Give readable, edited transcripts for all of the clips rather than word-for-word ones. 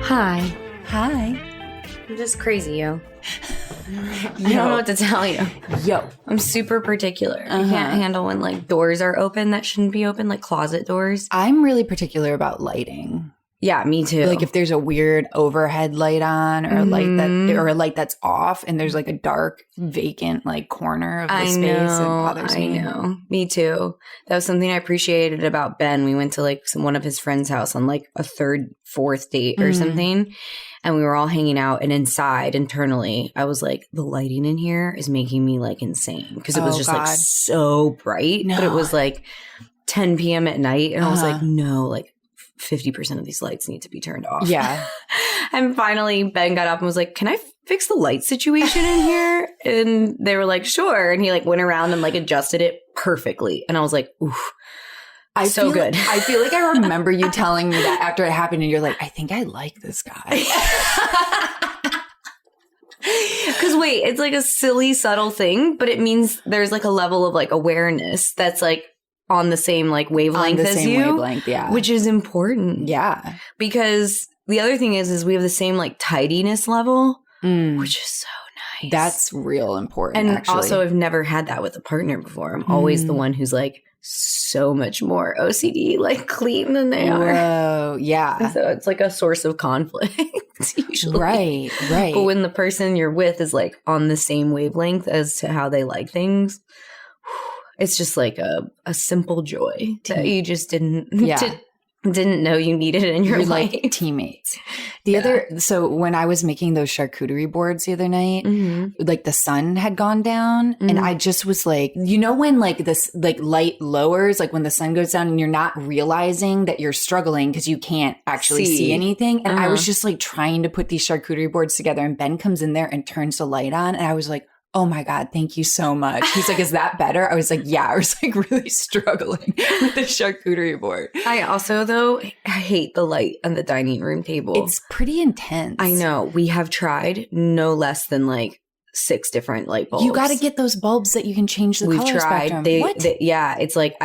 Hi. Hi. I'm just crazy, yo. I don't know what to tell you. Yo. I'm super particular. I can't handle when like doors are open that shouldn't be open, like closet doors. I'm really particular about lighting. Yeah, me too. Like if there's a weird overhead light on or a light that's off and there's like a dark vacant like corner of the space, it bothers me. I know. Me too. That was something I appreciated about Ben. We went to like one of his friend's house on like a fourth date or something. And we were all hanging out, and inside, internally, I was like, the lighting in here is making me like insane because it was just like so bright. No. But it was like 10 p.m. at night, and I was like, no, like 50% of these lights need to be turned off. Yeah. And finally, Ben got up and was like, can I fix the light situation in here? And they were like, sure. And he like went around and like adjusted it perfectly. And I was like, oof. So good. I feel like I remember you telling me that after it happened, and you're like, I think I like this guy. Because wait, it's like a silly, subtle thing, but it means there's like a level of like awareness that's like on the same like wavelength as you, yeah, which is important. Yeah, because the other thing is we have the same like tidiness level, which is so nice. That's real important. And actually. Also, I've never had that with a partner before. I'm always the one who's like so much more OCD, like clean than they are. Whoa, yeah. So it's like a source of conflict usually. Right. But when the person you're with is like on the same wavelength as to how they like things, it's just like a simple joy that you just didn't know you needed in your life. Like teammates. So when I was making those charcuterie boards the other night, like the sun had gone down and I just was like, you know, when like this like light lowers, like when the sun goes down and you're not realizing that you're struggling because you can't actually see anything. And I was just like trying to put these charcuterie boards together, and Ben comes in there and turns the light on, and I was like, oh my God, thank you so much. He's like, is that better? I was like, yeah, I was like really struggling with the charcuterie board. I also, though, I hate the light on the dining room table. It's pretty intense. I know. We have tried no less than like 6 different light bulbs. You got to get those bulbs that you can change the color spectrum. Yeah, it's like,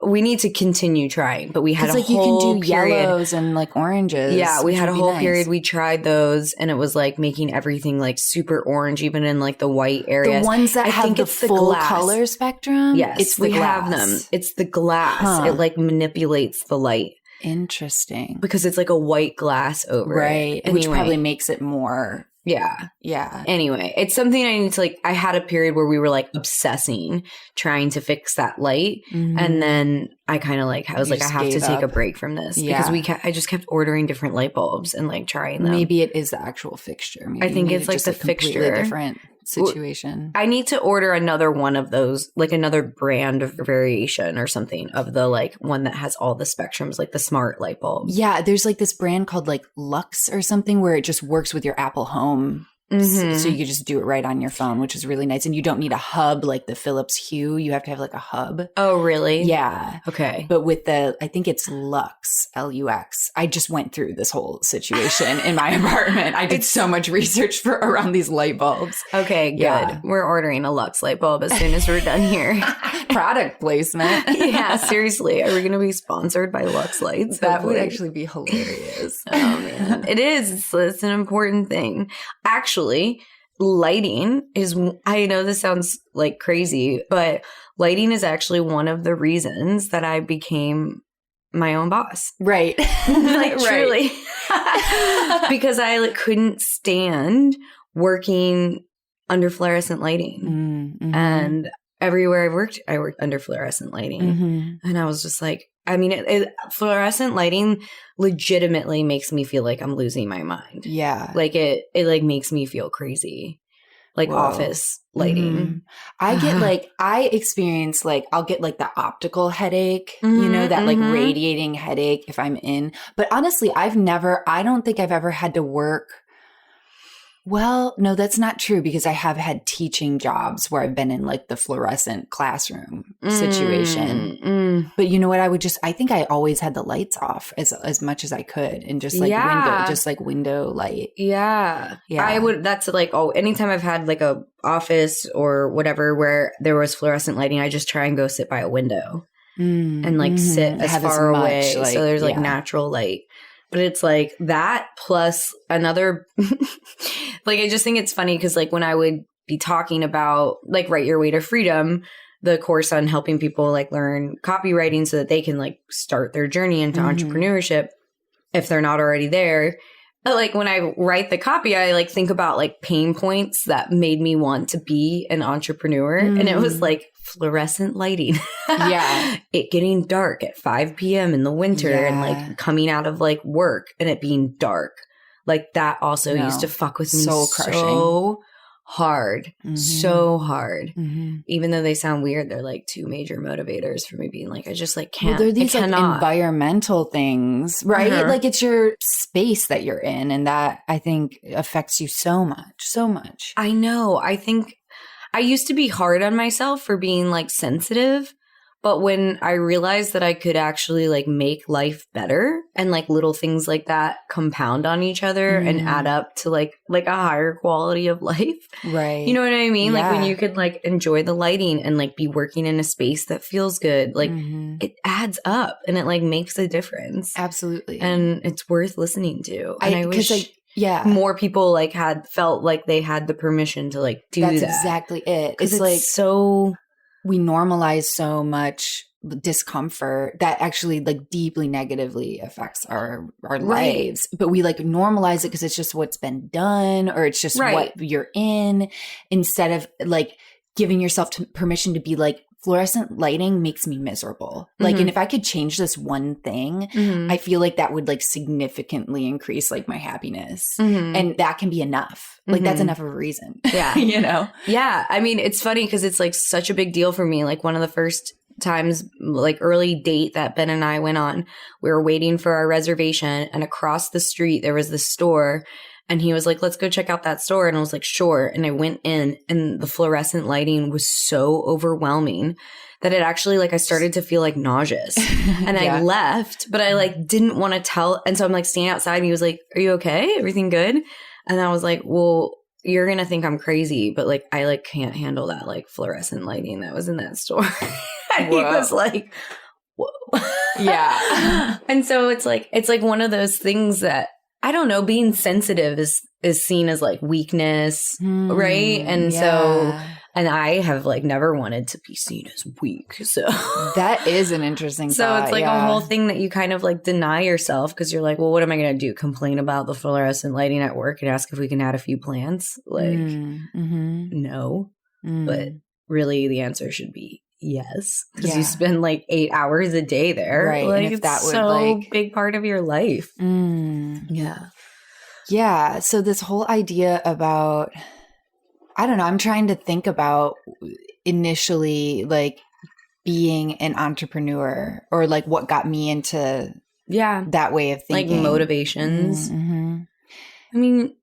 we need to continue trying, but we had a like whole you can do period. Yellows and like oranges. Yeah, we had a whole period. We tried those, and it was like making everything like super orange, even in like the white areas. The ones that have the full color spectrum? Yes, we have them. It's the glass. It like manipulates the light. Interesting. Because it's like a white glass over it. Right. Anyway. Which probably makes it more... Yeah. Anyway, it's something I need to like, I had a period where we were like obsessing, trying to fix that light. And then I kind of like, I was like, I have to take a break from this because I just kept ordering different light bulbs and like trying them. Maybe it is the actual fixture. Maybe I think it's like the fixture. Different situation. I need to order another one of those, like another brand of variation or something of the like one that has all the spectrums, like the smart light bulb. Yeah, there's like this brand called like Lux or something where it just works with your Apple Home. So you just do it right on your phone, which is really nice. And you don't need a hub like the Philips Hue. You have to have like a hub. Oh, really? Yeah. Okay. But with I think it's Lux, Lux. I just went through this whole situation in my apartment. I did so much research around these light bulbs. Okay, good. Yeah. We're ordering a Lux light bulb as soon as we're done here. Product placement. Yeah, seriously. Are we going to be sponsored by Lux Lights? That would actually be hilarious. Oh, man. It is. It's an important thing. Actually, lighting is, I know this sounds like crazy, but lighting is actually one of the reasons that I became my own boss. Right. Like truly. Because I like couldn't stand working under fluorescent lighting. And everywhere I worked under fluorescent lighting. And I was just like, I mean, fluorescent lighting legitimately makes me feel like I'm losing my mind. Yeah. Like it like makes me feel crazy. Like office lighting. I get like, I experience like, I'll get like the optical headache, you know, that like radiating headache if I'm in. But honestly, I don't think I've ever had to work. Well, no, that's not true because I have had teaching jobs where I've been in like the fluorescent classroom situation. But you know what? I think I always had the lights off as much as I could and just like window light. Yeah. I would, that's like, anytime I've had like a office or whatever where there was fluorescent lighting, I just try and go sit by a window and like sit as far away. So there's like natural light. But it's like that plus another, like, I just think it's funny because like when I would be talking about like Write Your Way to Freedom, the course on helping people like learn copywriting so that they can like start their journey into entrepreneurship if they're not already there. But like when I write the copy, I like think about like pain points that made me want to be an entrepreneur. And it was like fluorescent lighting. Yeah. It getting dark at 5 p.m. in the winter and like coming out of like work and it being dark. Like that also used to fuck with me Soul crushing. so hard. So hard. Even though they sound weird, they're like two major motivators for me being like, I just like can't. Well, they're these like cannot. Environmental things, right? Like it's your space that you're in. And that I think affects you so much. I know. I think I used to be hard on myself for being like sensitive. But when I realized that I could actually like make life better and like little things like that compound on each other and add up to like a higher quality of life. Right. You know what I mean? Like when you could like enjoy the lighting and like be working in a space that feels good, like it adds up and it like makes a difference. Absolutely. And it's worth listening to. And I wish more people like had felt like they had the permission to like do that. That's exactly it. It's like so... We normalize so much discomfort that actually like deeply negatively affects our lives, but we like normalize it because it's just what's been done or it's just what you're in, instead of like giving yourself permission to be like, fluorescent lighting makes me miserable. Like, and if I could change this one thing, I feel like that would like significantly increase like my happiness. And that can be enough. Like that's enough of a reason. Yeah. You know? Yeah. I mean, it's funny because it's like such a big deal for me. Like one of the first times, like early date that Ben and I went on, we were waiting for our reservation and across the street, there was this store. And he was like, let's go check out that store. And I was like, sure. And I went in and the fluorescent lighting was so overwhelming that it actually like I started to feel like nauseous. And I left, but I like didn't want to tell. And so I'm like standing outside and he was like, are you okay? Everything good? And I was like, well, you're going to think I'm crazy, but like I like can't handle that like fluorescent lighting that was in that store. And he was like, whoa. Yeah. And so it's like one of those things that I don't know, being sensitive is seen as like weakness, right? And so, and I have like never wanted to be seen as weak. So that is an interesting thought. It's like a whole thing that you kind of like deny yourself because you're like, well, what am I going to do? Complain about the fluorescent lighting at work and ask if we can add a few plants? Like, no. But really the answer should be yes, because you spend like 8 hours a day there. Right. Like, and if that would so like big part of your life. Yeah. Yeah. So this whole idea about, I don't know, I'm trying to think about initially like being an entrepreneur or like what got me into that way of thinking. Like motivations. I mean,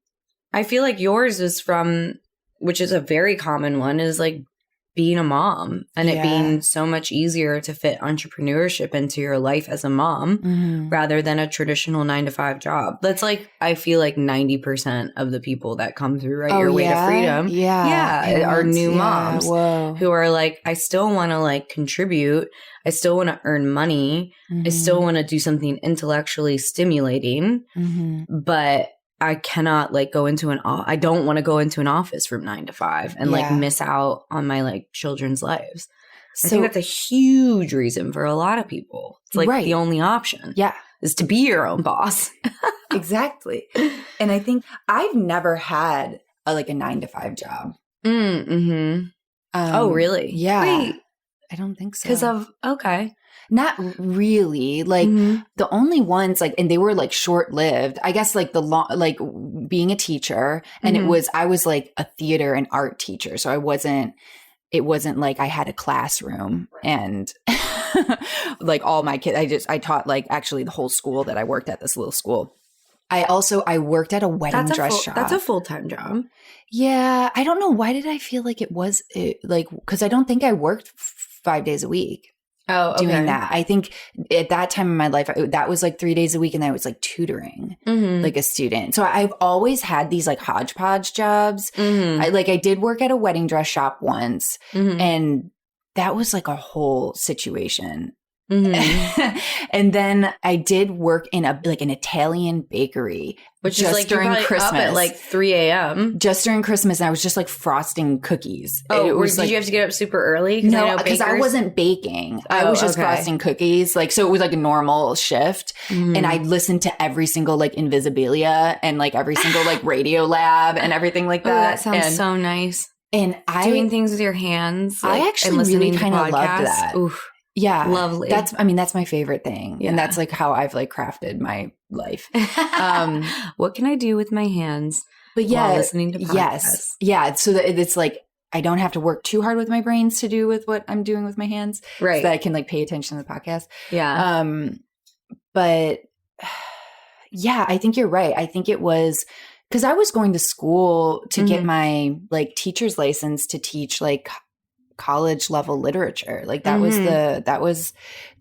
I feel like yours is from, which is a very common one, is like being a mom and it being so much easier to fit entrepreneurship into your life as a mom rather than a traditional 9-to-5 job. That's like, I feel like 90% of the people that come through Write Your Way to Freedom. Are new moms who are like, I still want to like contribute. I still want to earn money. I still want to do something intellectually stimulating, but I cannot like go into I don't want to go into an office from 9 to 5 and like miss out on my like children's lives. I think that's a huge reason for a lot of people. It's like the only option is to be your own boss. Exactly. And I think I've never had a 9-to-5 job. Oh, really? Yeah. Wait. I don't think so. Because of, okay. Not really. Like the only ones and they were like short lived, I guess, like being a teacher, and I was like a theater and art teacher. So it wasn't like I had a classroom and like all my kids, I taught like actually the whole school that I worked at, this little school. I worked at a wedding dress shop. That's a full-time job. Yeah. I don't know. Why did I feel like it was because I don't think I worked 5 days a week. Oh, okay. Doing that. I think at that time in my life, that was like 3 days a week, and I was like tutoring like a student. So I've always had these like hodgepodge jobs. I did work at a wedding dress shop once, and that was like a whole situation. Mm-hmm. And then I did work in an Italian bakery, which just is like during Christmas, up at like 3 a.m. Just during Christmas, and I was just like frosting cookies. Oh, did you have to get up super early? No, because I wasn't baking. I was just frosting cookies. Like, so it was like a normal shift. And I listened to every single like Invisibilia and like every single like Radio Lab and everything like that. Oh, that sounds so nice. And doing things with your hands. Like, I actually really kind of loved that. Oof. Yeah. Lovely. That's my favorite thing. Yeah. And that's like how I've like crafted my life. What can I do with my hands? But yeah, while listening to podcasts? Yes. Yeah. So that it's like, I don't have to work too hard with my brains to do with what I'm doing with my hands. Right. So that I can like pay attention to the podcast. Yeah. But yeah, I think you're right. I think it was because I was going to school to get my like teacher's license to teach like college level literature. Like that was the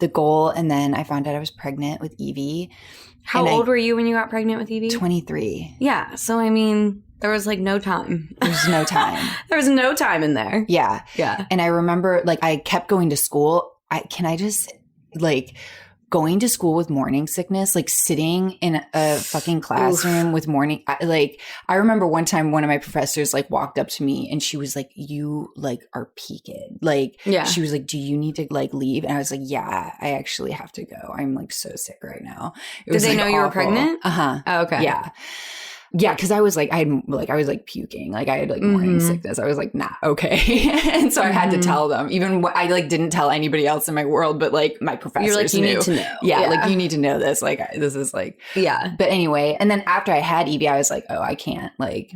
goal. And then I found out I was pregnant with Evie. How old were you when you got pregnant with Evie? 23. Yeah. So I mean, there was like no time. There was no time. There was no time in there. Yeah. Yeah. And I remember like I kept going to school. Going to school with morning sickness, like sitting in a fucking classroom with morning. I remember one time one of my professors like walked up to me and she was like, "You like are peaked." Like, she was like, "Do you need to like leave?" And I was like, "Yeah, I actually have to go. I'm like so sick right now." Did they know you were pregnant? Uh-huh. Oh, okay. Yeah. Yeah, because I was like, I was like puking, like I had like morning sickness. I was like, not okay, and so I had to tell them. Even I like didn't tell anybody else in my world, but like my professors You're like, you knew. need to know. Yeah, like you need to know this. Like this is like But anyway, and then after I had Evie, I was like, oh, I can't like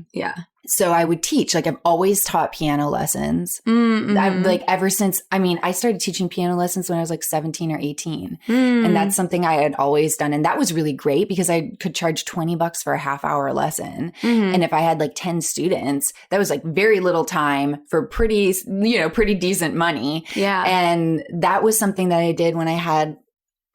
So I would teach. Like I've always taught piano lessons. I've like ever since. I mean, I started teaching piano lessons when I was like 17 or 18, and that's something I had always done. And that was really great because I could charge $20 for a half-hour lesson. And if I had like 10 students, that was like very little time for pretty decent money. Yeah, and that was something that I did when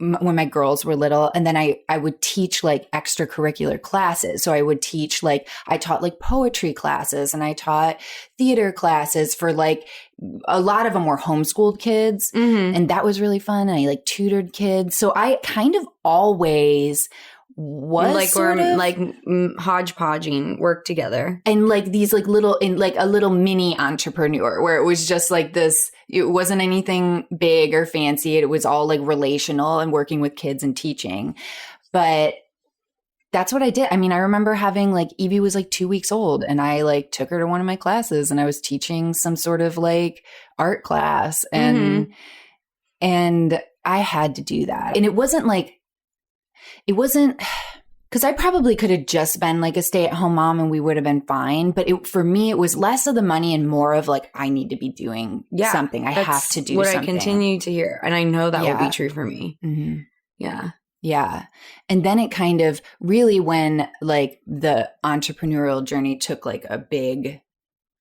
my girls were little. And then I would teach like extracurricular classes. So I would teach I taught like poetry classes and I taught theater classes for like, a lot of them were homeschooled kids. And that was really fun. And I like tutored kids. So I kind of always was like hodgepodging work together and like these like little in like a little mini entrepreneur where it was just like this. It wasn't anything big or fancy. It was all like relational and working with kids and teaching. But that's what I did. I mean, I remember having like Evie was like 2 weeks old and I like took her to one of my classes and I was teaching some sort of like art class and I had to do that. And it wasn't because I probably could have just been like a stay-at-home mom and we would have been fine. But for me, it was less of the money and more of like, I need to be doing something. I have to do something. What I continue to hear. And I know that will be true for me. Yeah. Yeah. And then it kind of really when like the entrepreneurial journey took like a big,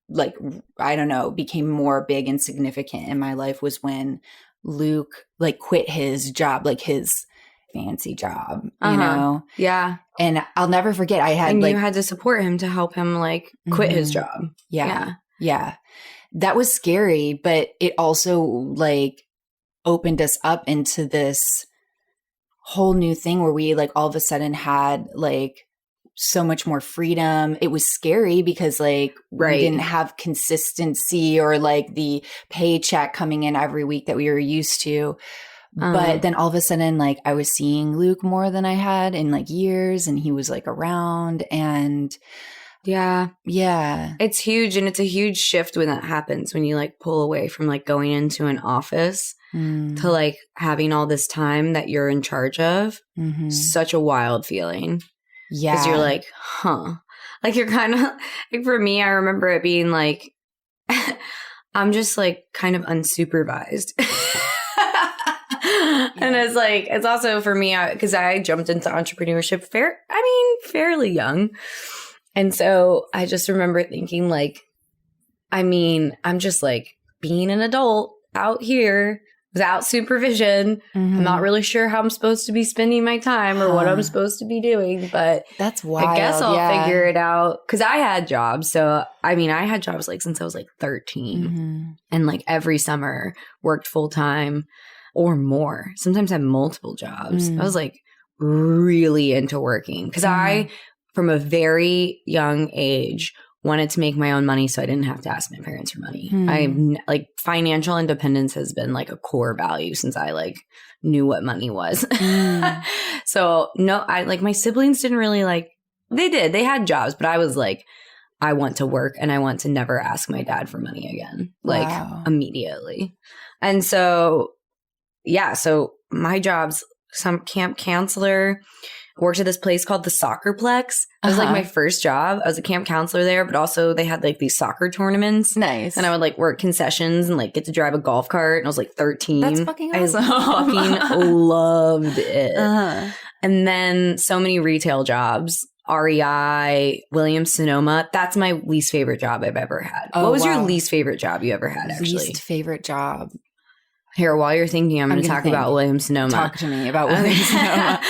like, I don't know, became more big and significant in my life was when Luke like quit his job, like his fancy job, you know? Yeah. And I'll never forget I had you had to support him to help him like quit his job. Yeah. That was scary, but it also like opened us up into this whole new thing where we like all of a sudden had like so much more freedom. It was scary because like we didn't have consistency or like the paycheck coming in every week that we were used to. But then all of a sudden, like I was seeing Luke more than I had in like years and he was like around and yeah. It's huge. And it's a huge shift when that happens, when you like pull away from like going into an office to like having all this time that you're in charge of. Such a wild feeling. Yeah. Because you're like, like you're kind of like, for me, I remember it being like, I'm just like kind of unsupervised. And it's like, it's also for me, because I jumped into entrepreneurship fairly young. And so I just remember thinking like, I mean, I'm just like being an adult out here without supervision. I'm not really sure how I'm supposed to be spending my time or what I'm supposed to be doing, but that's wild. I guess I'll figure it out. Cause I had jobs. So, I mean, I had jobs like since I was like 13 and like every summer worked full time. or more. Sometimes I had multiple jobs. I was like really into working because I, from a very young age, wanted to make my own money so I didn't have to ask my parents for money. I like financial independence has been like a core value since I like knew what money was. So no, I like my siblings didn't really like, they had jobs, but I was like, I want to work and I want to never ask my dad for money again, like immediately. And so, yeah, so my jobs, some camp counselor, worked at this place called the Soccerplex. It was like my first job. I was a camp counselor there, but also they had like these soccer tournaments. Nice. And I would like work concessions and like get to drive a golf cart. And I was like 13. That's fucking awesome. I fucking loved it. And then so many retail jobs. REI, Williams-Sonoma. That's my least favorite job I've ever had. What was your least favorite job you ever had, actually? Least favorite job. Here, while you're thinking, I'm going to talk about Williams-Sonoma. Talk to me about Williams-Sonoma.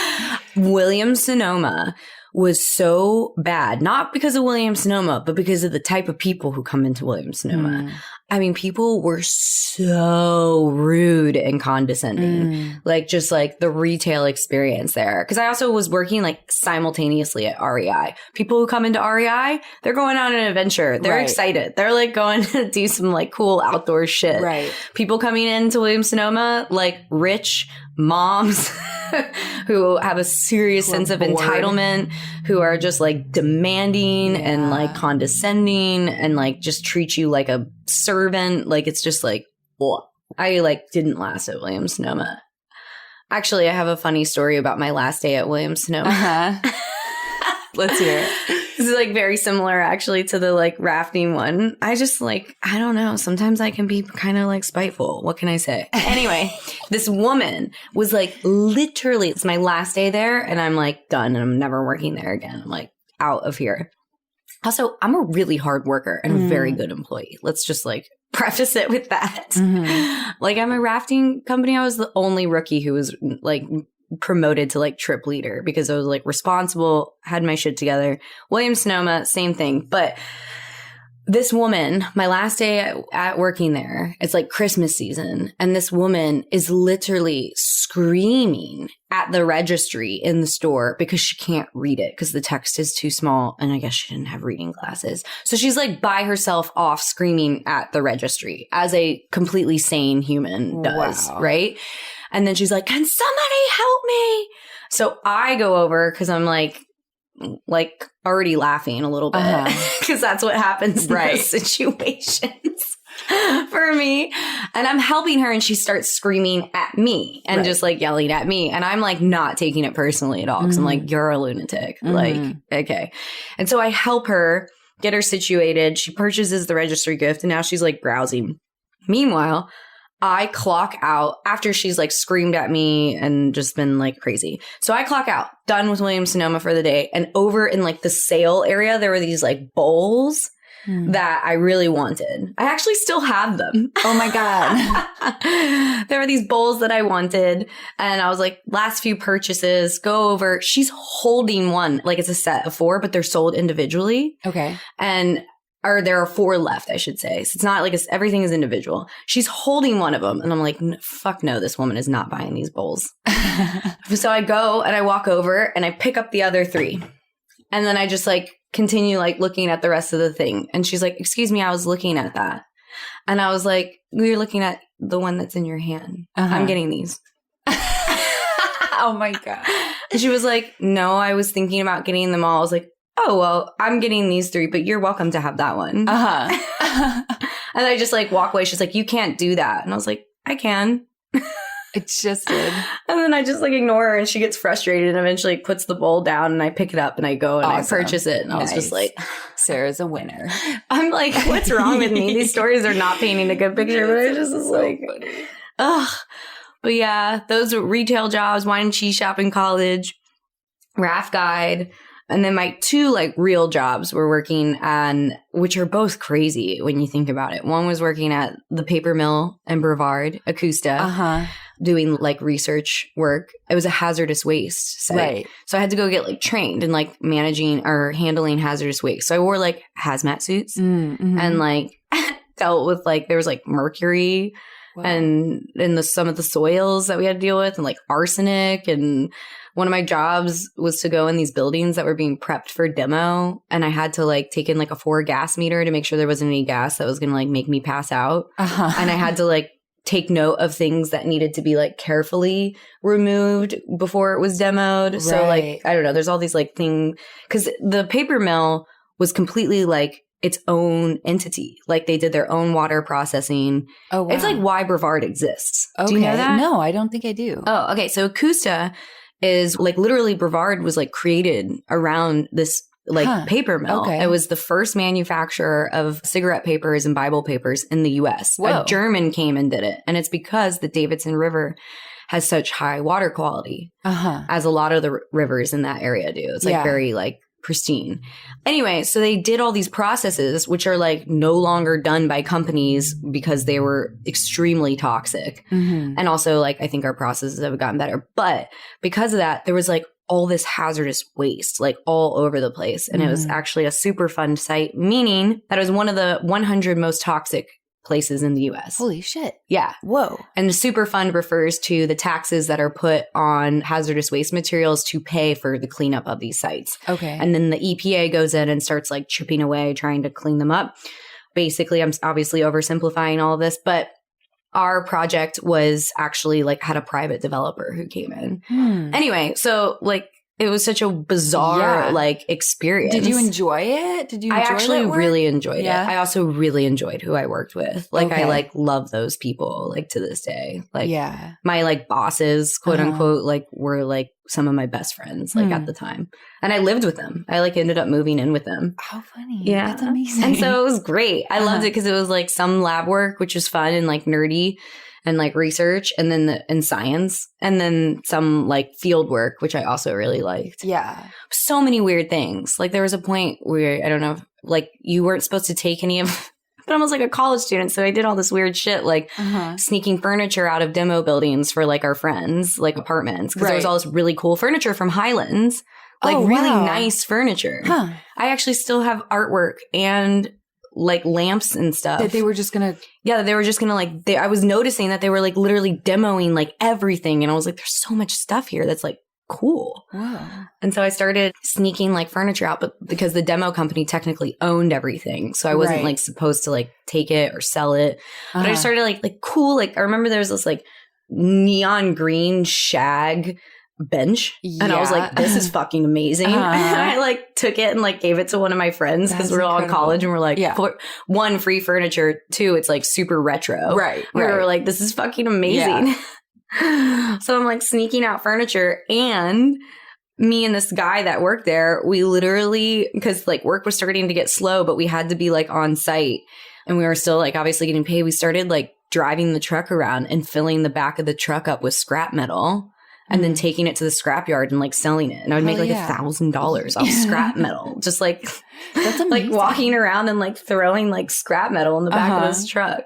Williams-Sonoma was so bad, not because of Williams-Sonoma, but because of the type of people who come into Williams-Sonoma. I mean, people were so rude and condescending, like just like the retail experience there. Because I also was working like simultaneously at REI. People who come into REI, they're going on an adventure. They're excited. They're like going to do some like cool outdoor shit. People coming into Williams-Sonoma, like rich moms who have a serious sense of entitlement, who are just like demanding and like condescending and like just treat you like a servant. Like it's just like, oh, I like didn't last at Williams-Sonoma. Actually, I have a funny story about my last day at Williams-Sonoma. Let's hear it. This is like very similar actually to the like rafting one. I just like, I don't know. Sometimes I can be kind of like spiteful. What can I say? Anyway, this woman was like literally, it's my last day there and I'm like done and I'm never working there again. I'm like out of here. Also, I'm a really hard worker and a very good employee. Let's just like preface it with that. Like I'm a rafting company. I was the only rookie who was like promoted to like trip leader because I was like responsible, had my shit together. Williams-Sonoma, same thing. But this woman, my last day at working there, it's like Christmas season. And this woman is literally screaming at the registry in the store because she can't read it because the text is too small. And I guess she didn't have reading glasses. So she's like by herself off screaming at the registry as a completely sane human does. Right. And then she's like, can somebody help me? So I go over because I'm like already laughing a little bit because that's what happens in those situations for me. And I'm helping her and she starts screaming at me and just like yelling at me. And I'm like not taking it personally at all because I'm like, you're a lunatic. Like, okay. And so I help her get her situated. She purchases the registry gift and now she's like browsing. Meanwhile, I clock out after she's like screamed at me and just been like crazy. So I clock out, done with Williams-Sonoma for the day. And over in like the sale area, there were these like bowls that I really wanted. I actually still have them. Oh my God. There were these bowls that I wanted. And I was like, last few purchases, go over. She's holding one, like it's a set of 4, but they're sold individually. Okay. Or there are 4 left, I should say. So it's not like everything is individual. She's holding one of them. And I'm like, fuck no, this woman is not buying these bowls. So I go and I walk over and I pick up the other 3. And then I just like continue like looking at the rest of the thing. And she's like, excuse me, I was looking at that. And I was like, you're looking at the one that's in your hand. I'm getting these. Oh my God. And she was like, no, I was thinking about getting them all. I was like, oh, well, I'm getting these 3, but you're welcome to have that one. And I just like walk away. She's like, you can't do that. And I was like, I can. It just did. And then I just like ignore her and she gets frustrated and eventually puts the bowl down and I pick it up and I go and I purchase it. And I was just like, Sarah's a winner. I'm like, what's wrong with me? These stories are not painting a good picture, but I just was like, ugh. But yeah, those are retail jobs, wine and cheese shop in college, raft guide. And then my 2 like real jobs were working on, which are both crazy when you think about it. One was working at the paper mill in Brevard, Augusta, doing like research work. It was a hazardous waste site. Right. So I had to go get like trained in like managing or handling hazardous waste. So I wore like hazmat suits and like dealt with like, there was like mercury and in some of the soils that we had to deal with, and like arsenic. And one of my jobs was to go in these buildings that were being prepped for demo, and I had to like take in like a 4 gas meter to make sure there wasn't any gas that was going to like make me pass out. And I had to like take note of things that needed to be like carefully removed before it was demoed. So like, I don't know, there's all these like things, because the paper mill was completely like its own entity. Like they did their own water processing. Oh, wow. It's like why Brevard exists. Okay. Do you know that? No, I don't think I do. Oh, okay. So Custa is like literally Brevard was like created around this like paper mill. Okay. It was the first manufacturer of cigarette papers and Bible papers in the U.S. Whoa. A German came and did it. And it's because the Davidson River has such high water quality, as a lot of the rivers in that area do. It's like very like pristine. Anyway, so they did all these processes, which are like no longer done by companies because they were extremely toxic. And also like, I think our processes have gotten better. But because of that, there was like all this hazardous waste like all over the place. And it was actually a Superfund site, meaning that it was one of the 100 most toxic places in the U.S. Holy shit. Yeah. Whoa. And the Superfund refers to the taxes that are put on hazardous waste materials to pay for the cleanup of these sites. Okay. And then the EPA goes in and starts like chipping away, trying to clean them up. Basically, I'm obviously oversimplifying all of this, but our project was actually like had a private developer who came in. Anyway, so like it was such a bizarre like experience. Did you enjoy it? Did you enjoy I actually really enjoyed it. Yeah. I also really enjoyed who I worked with. Like I like love those people like to this day. Like my like bosses, quote unquote, like were like some of my best friends like at the time. And I lived with them. I like ended up moving in with them. How funny. Yeah. That's amazing. And so it was great. I loved it because it was like some lab work, which was fun and like nerdy and like research, and then and science, and then some like field work, which I also really liked. Yeah. So many weird things. Like there was a point where I don't know, if, like you weren't supposed to take any of but I was like a college student. So I did all this weird shit, like sneaking furniture out of demo buildings for like our friends, like apartments. Because there was all this really cool furniture from Highlands, like really nice furniture. I actually still have artwork and like lamps and stuff. That they were just going to. Yeah, they were just going to like, I was noticing that they were like literally demoing like everything. And I was like, there's so much stuff here that's like cool. Wow. And so I started sneaking like furniture out, but because the demo company technically owned everything. So I wasn't like supposed to like take it or sell it. But I just started like cool. Like I remember there was this like neon green shag bench. And I was like, this is fucking amazing. And I like took it and like gave it to one of my friends because we're all in college and we're like, one, free furniture. Two, it's like super retro. Right. We were like, this is fucking amazing. Yeah. So I'm like sneaking out furniture, and me and this guy that worked there, we literally, because like work was starting to get slow, but we had to be like on site and we were still like obviously getting paid. We started like driving the truck around and filling the back of the truck up with scrap metal. And then taking it to the scrapyard and like selling it. And I would make like $1,000 off scrap metal. Just like, that's like walking around and like throwing like scrap metal in the back of this truck.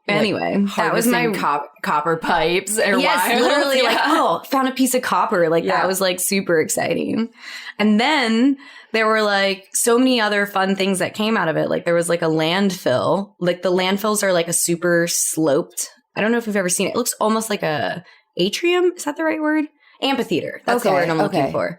Anyway, like that was my copper pipes. Or yes, literally like, found a piece of copper. Like that was like super exciting. And then there were like so many other fun things that came out of it. Like there was like a landfill. Like the landfills are like a super sloped. I don't know if you've ever seen it. It looks almost like a atrium. Is that the right word? Amphitheater. That's the word I'm looking for.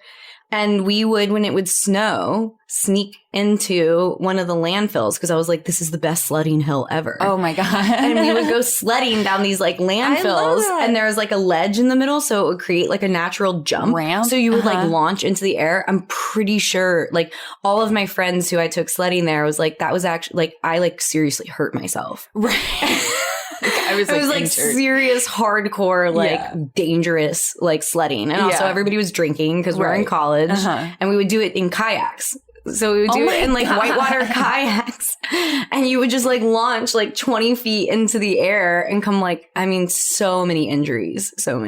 And we would, when it would snow, sneak into one of the landfills because I was like, this is the best sledding hill ever. Oh my God. And we would go sledding down these like landfills, and there was like a ledge in the middle. So it would create like a natural jump. Ramp? So you would like launch into the air. I'm pretty sure like all of my friends who I took sledding there was like, that was actually like, I like seriously hurt myself. Right. It was like serious, hardcore, like dangerous, like sledding. And also everybody was drinking because we're in college and we would do it in kayaks. So we would do it in like whitewater kayaks, and you would just like launch like 20 feet into the air and come like, I mean, so many injuries. Oh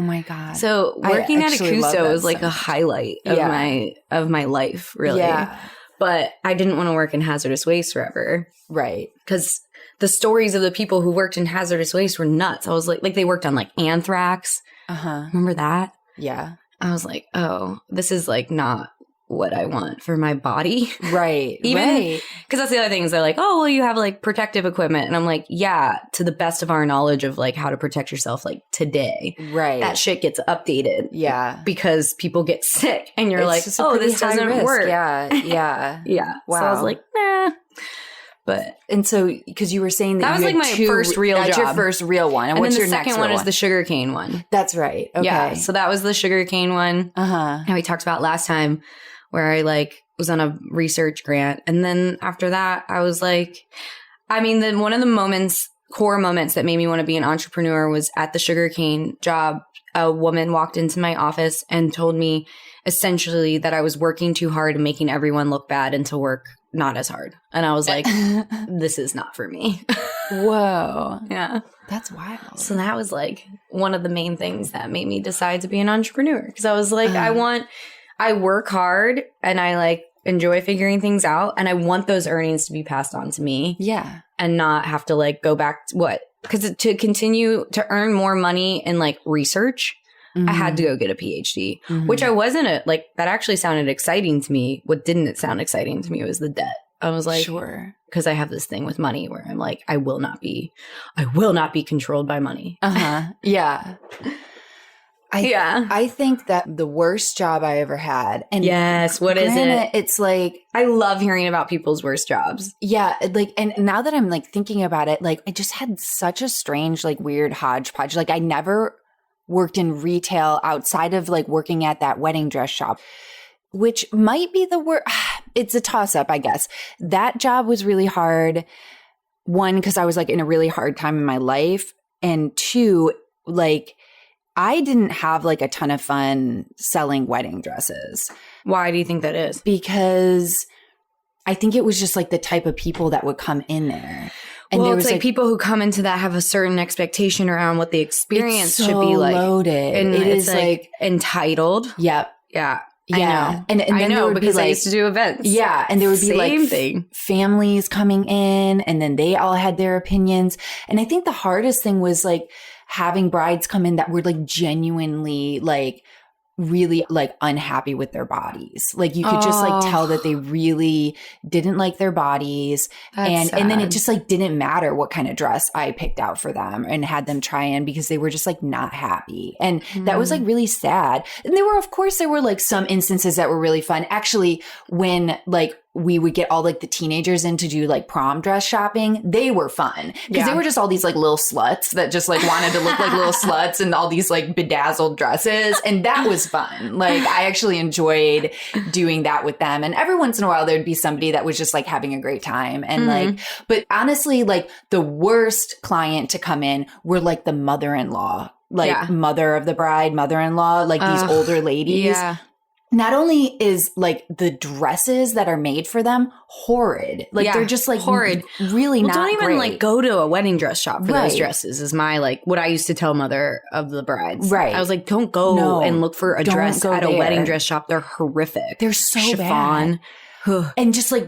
my God. So working at a Custo was like a highlight of my life, really. Yeah. But I didn't want to work in hazardous waste forever. Right. Because the stories of the people who worked in hazardous waste were nuts. I was like they worked on like anthrax. Remember that? Yeah. I was like, oh, this is like not what I want for my body. Right. Even because that's the other thing is they're like, oh, well, you have like protective equipment. And I'm like, yeah, to the best of our knowledge of like how to protect yourself like today. Right. That shit gets updated. Yeah. Because people get sick and you're like, oh, this doesn't work. Yeah. Yeah. Yeah. Wow. So I was like, nah. But and so because you were saying that was like my first real job. That's your first real one. And what's your next second one is the sugarcane one. That's right. Okay. Yeah. So that was the sugarcane one. And we talked about last time where I like was on a research grant. And then after that, I was like, I mean, then one of the core moments that made me want to be an entrepreneur was at the sugarcane job. A woman walked into my office and told me essentially that I was working too hard and making everyone look bad and to work not as hard. And I was like, this is not for me. Whoa. Yeah. That's wild. So that was like one of the main things that made me decide to be an entrepreneur. Because I was like, I work hard and I like enjoy figuring things out. And I want those earnings to be passed on to me. Yeah. And not have to like go back to because to continue to earn more money in like research, I had to go get a PhD, which I wasn't that actually sounded exciting to me. What didn't sound exciting to me was the debt. I was like, sure. Because I have this thing with money where I'm like, I will not be controlled by money. Yeah. I think that the worst job I ever had. And yes, what is it? It's like, I love hearing about people's worst jobs. Yeah. Like, and now that I'm like thinking about it, like I just had such a strange, like weird hodgepodge. Like I never worked in retail outside of like working at that wedding dress shop, which might be the worst. It's a toss up, I guess. That job was really hard. One, because I was like in a really hard time in my life. And two, like I didn't have like a ton of fun selling wedding dresses. Why do you think that is? Because I think it was just like the type of people that would come in there. And well, there it's was like people who come into that have a certain expectation around what the experience should be like. Loaded. And it is like entitled. Yep. Yeah. Yeah. And then I know because like, I used to do events. Yeah. And there would be Same thing. Families coming in and then they all had their opinions. And I think the hardest thing was like having brides come in that were like genuinely like really like unhappy with their bodies. Like you could just like tell that they really didn't like their bodies. And then it just like didn't matter what kind of dress I picked out for them and had them try in because they were just like not happy. And that was like really sad. And there were like some instances that were really fun. Actually, when like we would get all like the teenagers in to do like prom dress shopping. They were fun because they were just all these like little sluts that just like wanted to look like little sluts and all these like bedazzled dresses. And that was fun. Like I actually enjoyed doing that with them. And every once in a while there'd be somebody that was just like having a great time. And like, but honestly, like the worst client to come in were like the mother-in-law, like mother of the bride, mother-in-law, like these older ladies. Yeah. Not only is like the dresses that are made for them horrid, like they're just like horrid, really not don't even great. Like go to a wedding dress shop for those dresses is my like what I used to tell mother of the brides. Right. I was like, don't go and look for a dress at a wedding dress shop. They're horrific. They're so chiffon. Bad. And just like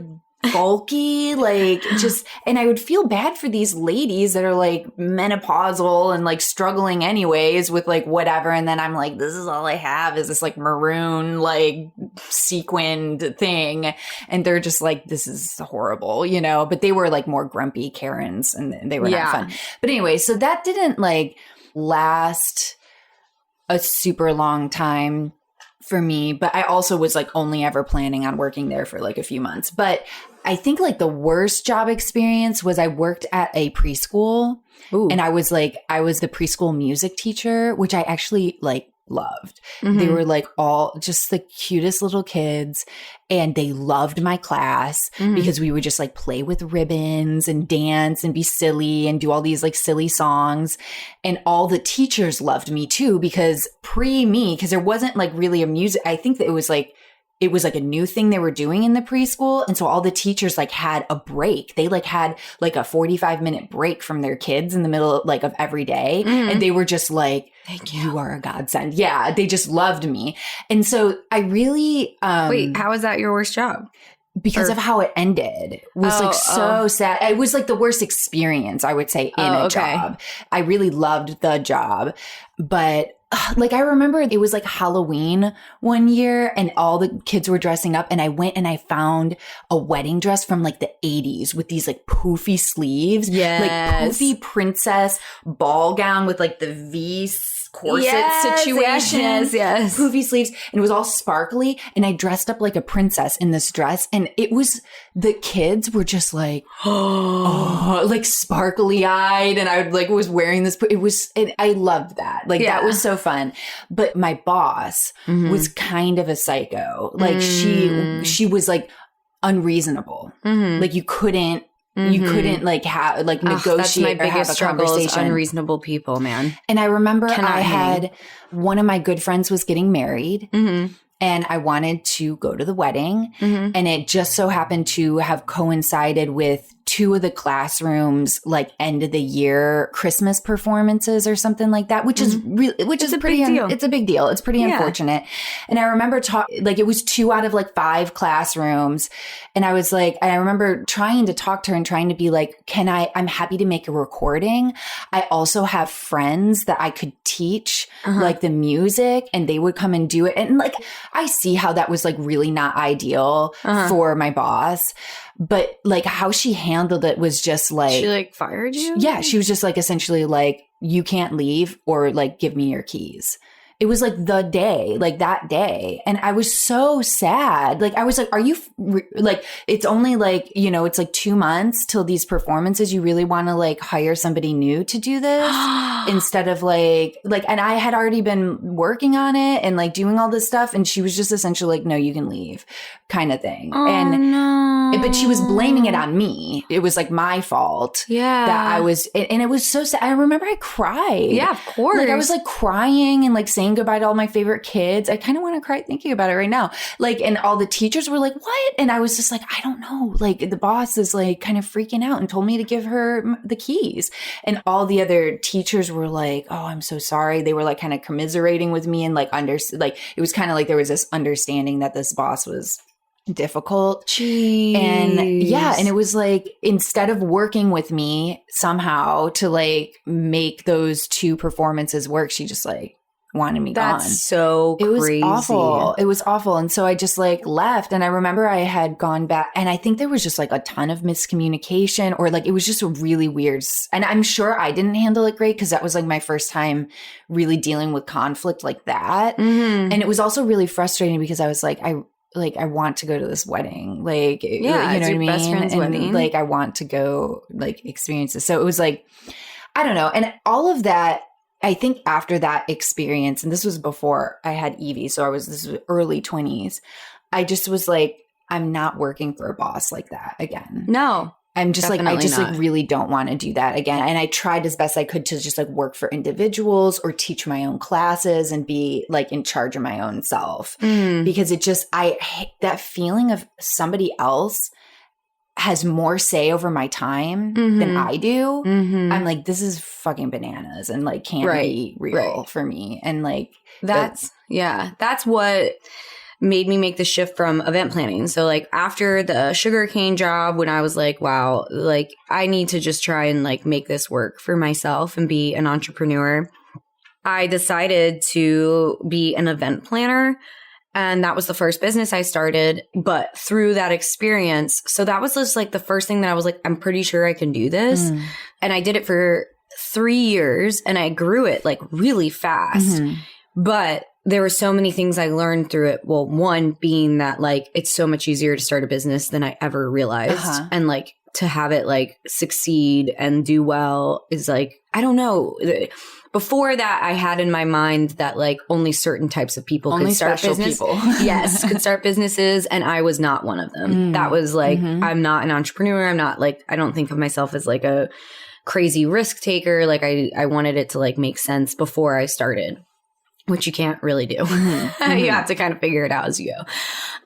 bulky, like just, and I would feel bad for these ladies that are like menopausal and like struggling anyways with like whatever. And then I'm like, this is all I have is this like maroon, like sequined thing. And they're just like, this is horrible, you know, but they were like more grumpy Karens and they were not fun. But anyway, so that didn't like last a super long time for me, but I also was like only ever planning on working there for like a few months. But I think like the worst job experience was I worked at a preschool. Ooh. And I was the preschool music teacher, which I actually like loved. They were like all just the cutest little kids and they loved my class because we would just like play with ribbons and dance and be silly and do all these like silly songs. And all the teachers loved me too because because there wasn't like really a music. I think that it was like a new thing they were doing in the preschool. And so all the teachers like had a break. They like had like a 45-minute break from their kids in the middle like of every day. And they were just like, thank you. You are a godsend. Yeah. They just loved me. And so I really, wait, how is that your worst job? Because of how it ended. It was so sad. It was like the worst experience, I would say, in a job. I really loved the job, but like, I remember it was like Halloween one year and all the kids were dressing up, and I went and I found a wedding dress from like the 80s with these like poofy sleeves. Yes. Like poofy princess ball gown with like the V corset situation. Yes. Poofy sleeves. And it was all sparkly. And I dressed up like a princess in this dress. And it was, the kids were just like, oh, like sparkly eyed. And I like was wearing this. I loved that. Like that was so fun. But my boss was kind of a psycho. Like she was like unreasonable. Like you couldn't like have like negotiate. That's my biggest struggle is unreasonable people, man. And I remember I had one of my good friends was getting married, and I wanted to go to the wedding, and it just so happened to have coincided with 2 of the classrooms like end of the year Christmas performances or something like that, which is a pretty deal. It's a big deal. It's pretty unfortunate. And I remember like it was 2 out of like 5 classrooms. And I was like, I remember trying to talk to her and trying to be like, I'm happy to make a recording. I also have friends that I could teach like the music, and they would come and do it. And like, I see how that was like really not ideal for my boss. But like how she handled it was just like, she like fired you? Yeah. She was just like, essentially like, you can't leave or like, give me your keys. It was like the day, like that day. And I was so sad. Like, I was like, are you like, it's only like, you know, it's like 2 months till these performances. You really want to like hire somebody new to do this instead of like, and I had already been working on it and like doing all this stuff. And she was just essentially like, no, you can leave kind of thing. But she was blaming it on me. It was like my fault. Yeah. That I was, and it was so sad. I remember I cried. Yeah, of course. Like I was like crying and like saying goodbye to all my favorite kids. I kind of want to cry thinking about it right now. Like, and all the teachers were like, what? And I was just like, I don't know. Like the boss is like kind of freaking out and told me to give her the keys. And all the other teachers were like, oh, I'm so sorry. They were like kind of commiserating with me and like it was kind of like there was this understanding that this boss was difficult. Jeez. And yeah, and it was like, instead of working with me somehow to like make those 2 performances work, she just like wanted me gone. That's so crazy. It was awful. It was awful. And so I just like left, and I remember I had gone back, and I think there was just like a ton of miscommunication, or like it was just a really weird, and I'm sure I didn't handle it great because that was like my first time really dealing with conflict like that. And it was also really frustrating because I was like, I want to go to this wedding. Like, you know what I mean? Best friend's wedding. Like, I want to go like experience this. So it was like, I don't know. And all of that, I think after that experience, and this was before I had Evie. So this was early 20s. I just was like, I'm not working for a boss like that again. No. I'm just like, I just like really don't want to do that again. And I tried as best I could to just like work for individuals or teach my own classes and be like in charge of my own self. Because it just, I hate that feeling of somebody else has more say over my time than I do. I'm like, this is fucking bananas and like can't be real for me. And like, that's what made me make the shift from event planning. So like after the sugarcane job, when I was like, wow, like I need to just try and like make this work for myself and be an entrepreneur, I decided to be an event planner. And that was the first business I started. But through that experience, so that was just like the first thing that I was like, I'm pretty sure I can do this. And I did it for 3 years and I grew it like really fast. But there were so many things I learned through it. Well, one being that like it's so much easier to start a business than I ever realized. And like to have it like succeed and do well is like, I don't know. Before that, I had in my mind that like only certain types of people could start business. Yes, could start businesses. And I was not one of them. That was like, I'm not an entrepreneur. I'm not like, I don't think of myself as like a crazy risk taker. Like I wanted it to like make sense before I started, which you can't really do. You have to kind of figure it out as you go.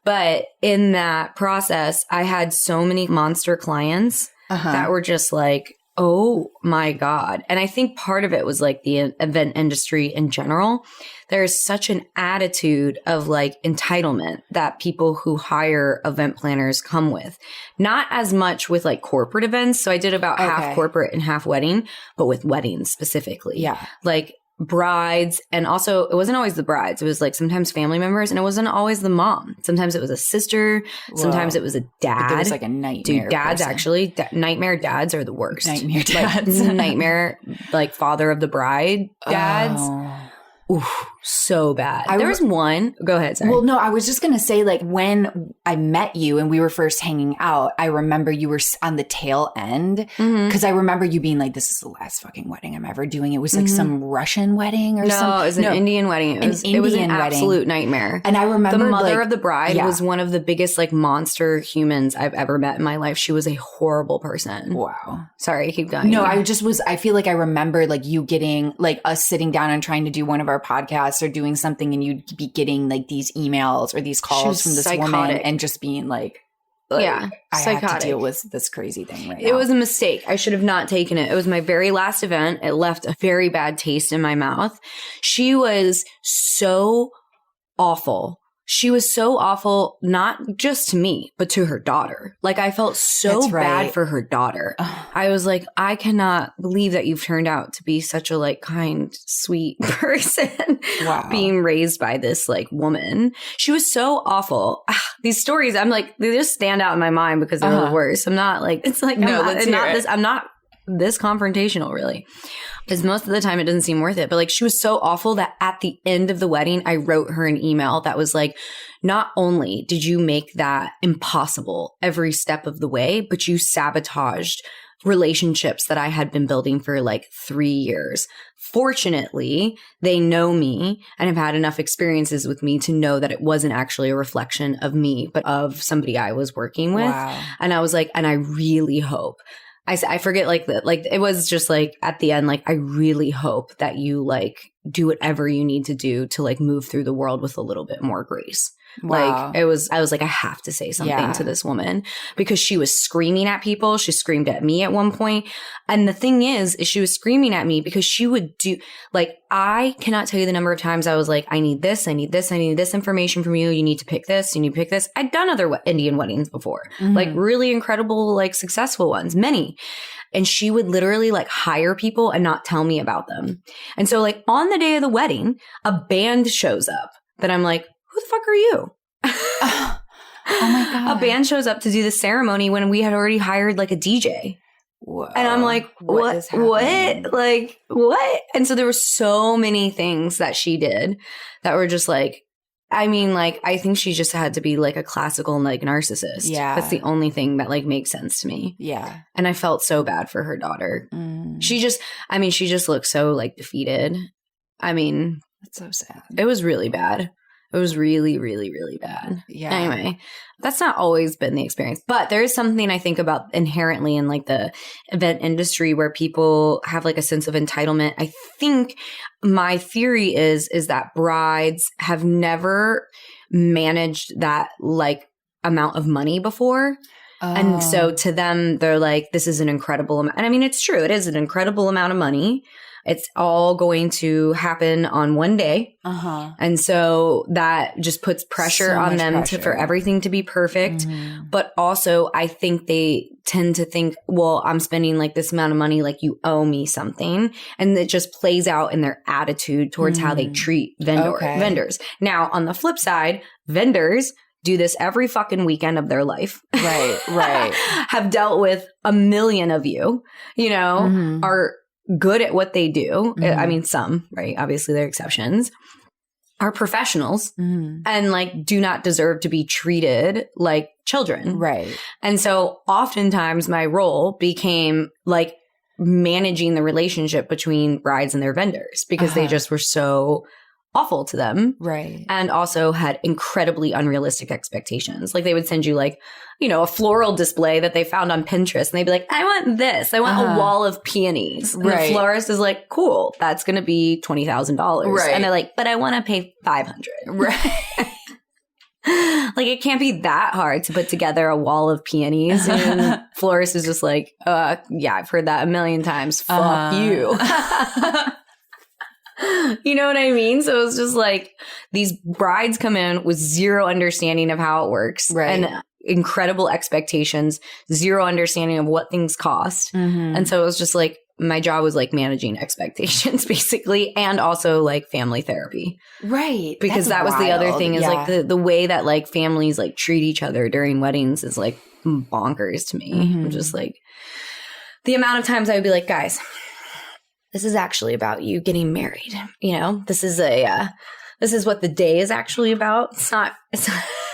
But in that process, I had so many monster clients that were just like, oh my God. And I think part of it was like the event industry in general. There's such an attitude of like entitlement that people who hire event planners come with. Not as much with like corporate events. So I did about half corporate and half wedding, but with weddings specifically. Yeah. Like brides, and also it wasn't always the brides. It was like sometimes family members, and it wasn't always the mom. Sometimes it was a sister. Sometimes it was a dad. There was like a nightmare. Dude, dads actually, nightmare dads are the worst. Nightmare dads. Like, nightmare, like father of the bride dads. Oh. Oof, so bad. There was one. Go ahead. Sorry. Well, no, I was just going to say, like, when I met you and we were first hanging out, I remember you were on the tail end because I remember you being like, this is the last fucking wedding I'm ever doing. It was like some Russian wedding or something. No, it was an Indian wedding. It was an absolute nightmare. And I remember the mother of the bride was one of the biggest like monster humans I've ever met in my life. She was a horrible person. Wow. Sorry, keep going. No, I feel like I remember like you getting like us sitting down and trying to do one of our podcasts or doing something, and you'd be getting like these emails or these calls from this woman and just being like yeah, I have to deal with this crazy thing right now. It was a mistake. I should have not taken it. It was my very last event. It left a very bad taste in my mouth. She was so awful. She was so awful, not just to me, but to her daughter. Like, I felt so bad for her daughter. I was like, I cannot believe that you've turned out to be such a like kind, sweet person. Wow. Being raised by this like woman. She was so awful. These stories, I'm like, they just stand out in my mind because they're the worst. I'm not like, it's like, I'm not this confrontational really. Because most of the time it doesn't seem worth it. But like, she was so awful that at the end of the wedding, I wrote her an email that was like, not only did you make that impossible every step of the way, but you sabotaged relationships that I had been building for like 3 years. Fortunately, they know me and have had enough experiences with me to know that it wasn't actually a reflection of me, but of somebody I was working with. Wow. And I was like, and I really hope I forget like that. Like it was just like at the end, like I really hope that you like do whatever you need to do to like move through the world with a little bit more grace. Wow. Like I was like, I have to say something to this woman because she was screaming at people. She screamed at me at one point. And the thing is she was screaming at me because she would do like, I cannot tell you the number of times I was like, I need this information from you. You need to pick this. You need to pick this. I'd done other Indian weddings before, like really incredible, like successful ones, many. And she would literally like hire people and not tell me about them. And so like on the day of the wedding, a band shows up that I'm like, who the fuck are you? Oh my God. A band shows up to do the ceremony when we had already hired like a DJ. Whoa. And I'm like, what? Like, what? And so there were so many things that she did that were just like, I mean, like, I think she just had to be like a classical like narcissist. Yeah. That's the only thing that like makes sense to me. Yeah. And I felt so bad for her daughter. She just looked so like defeated. I mean, that's so sad. It was really bad. It was really, really, really bad. Yeah. Anyway, that's not always been the experience. But there is something I think about inherently in like the event industry where people have like a sense of entitlement. I think my theory is that brides have never managed that like amount of money before. And so to them, they're like, this is an incredible amount. And I mean, it's true. It is an incredible amount of money. It's all going to happen on one day. And so that just puts pressure on them for everything to be perfect. But also I think they tend to think, well, I'm spending like this amount of money, like you owe me something. And it just plays out in their attitude towards how they treat vendors. Now, on the flip side, vendors do this every fucking weekend of their life. Right. Have dealt with a million of you, you know, are good at what they do. I mean, some, right? Obviously, there are exceptions. Are professionals and like do not deserve to be treated like children. Right. And so oftentimes my role became like managing the relationship between brides and their vendors because they just were so awful to them. Right. And also had incredibly unrealistic expectations. Like they would send you like, you know, a floral display that they found on Pinterest and they'd be like, I want this. I want a wall of peonies. And the florist is like, cool, that's going to be $20,000. Right. And they're like, but I want to pay $500. Right. Like it can't be that hard to put together a wall of peonies. And florist is just like, yeah, I've heard that a million times. Fuck you. You know what I mean? So it's just like these brides come in with zero understanding of how it works and incredible expectations, zero understanding of what things cost. And so it was just like, my job was like managing expectations basically, and also like family therapy. Right. Because that was the other thing is like the way that like families like treat each other during weddings is like bonkers to me. I'm just like, the amount of times I would be like, guys, this is actually about you getting married. You know, this is what the day is actually about. It's not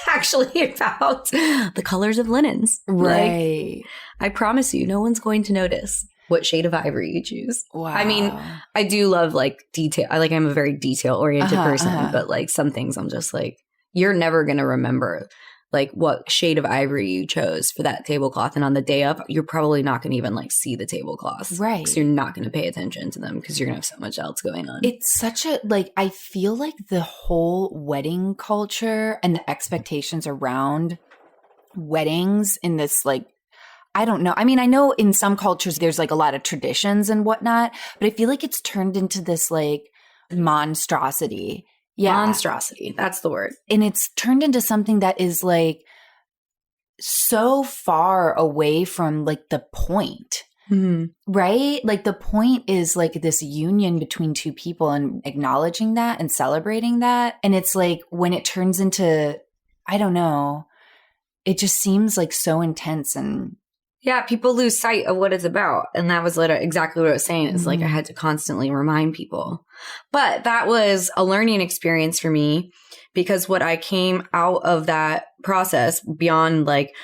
actually about the colors of linens. Right. Like, I promise you, no one's going to notice what shade of ivory you choose. Wow. I mean, I do love like detail. I'm a very detail oriented person, but like some things I'm just like, you're never going to remember like what shade of ivory you chose for that tablecloth. And on the day up, you're probably not going to even like see the tablecloths. Right. Because you're not going to pay attention to them because you're going to have so much else going on. It's such a, like, I feel like the whole wedding culture and the expectations around weddings in this, like, I don't know. I mean, I know in some cultures there's like a lot of traditions and whatnot, but I feel like it's turned into this like monstrosity. Yeah. Monstrosity. That's the word. And it's turned into something that is like so far away from like the point, right? Like the point is like this union between two people and acknowledging that and celebrating that. And it's like when it turns into, I don't know, it just seems like so intense and yeah, people lose sight of what it's about. And that was literally exactly what I was saying. It's like I had to constantly remind people. But that was a learning experience for me because what I came out of that process beyond like,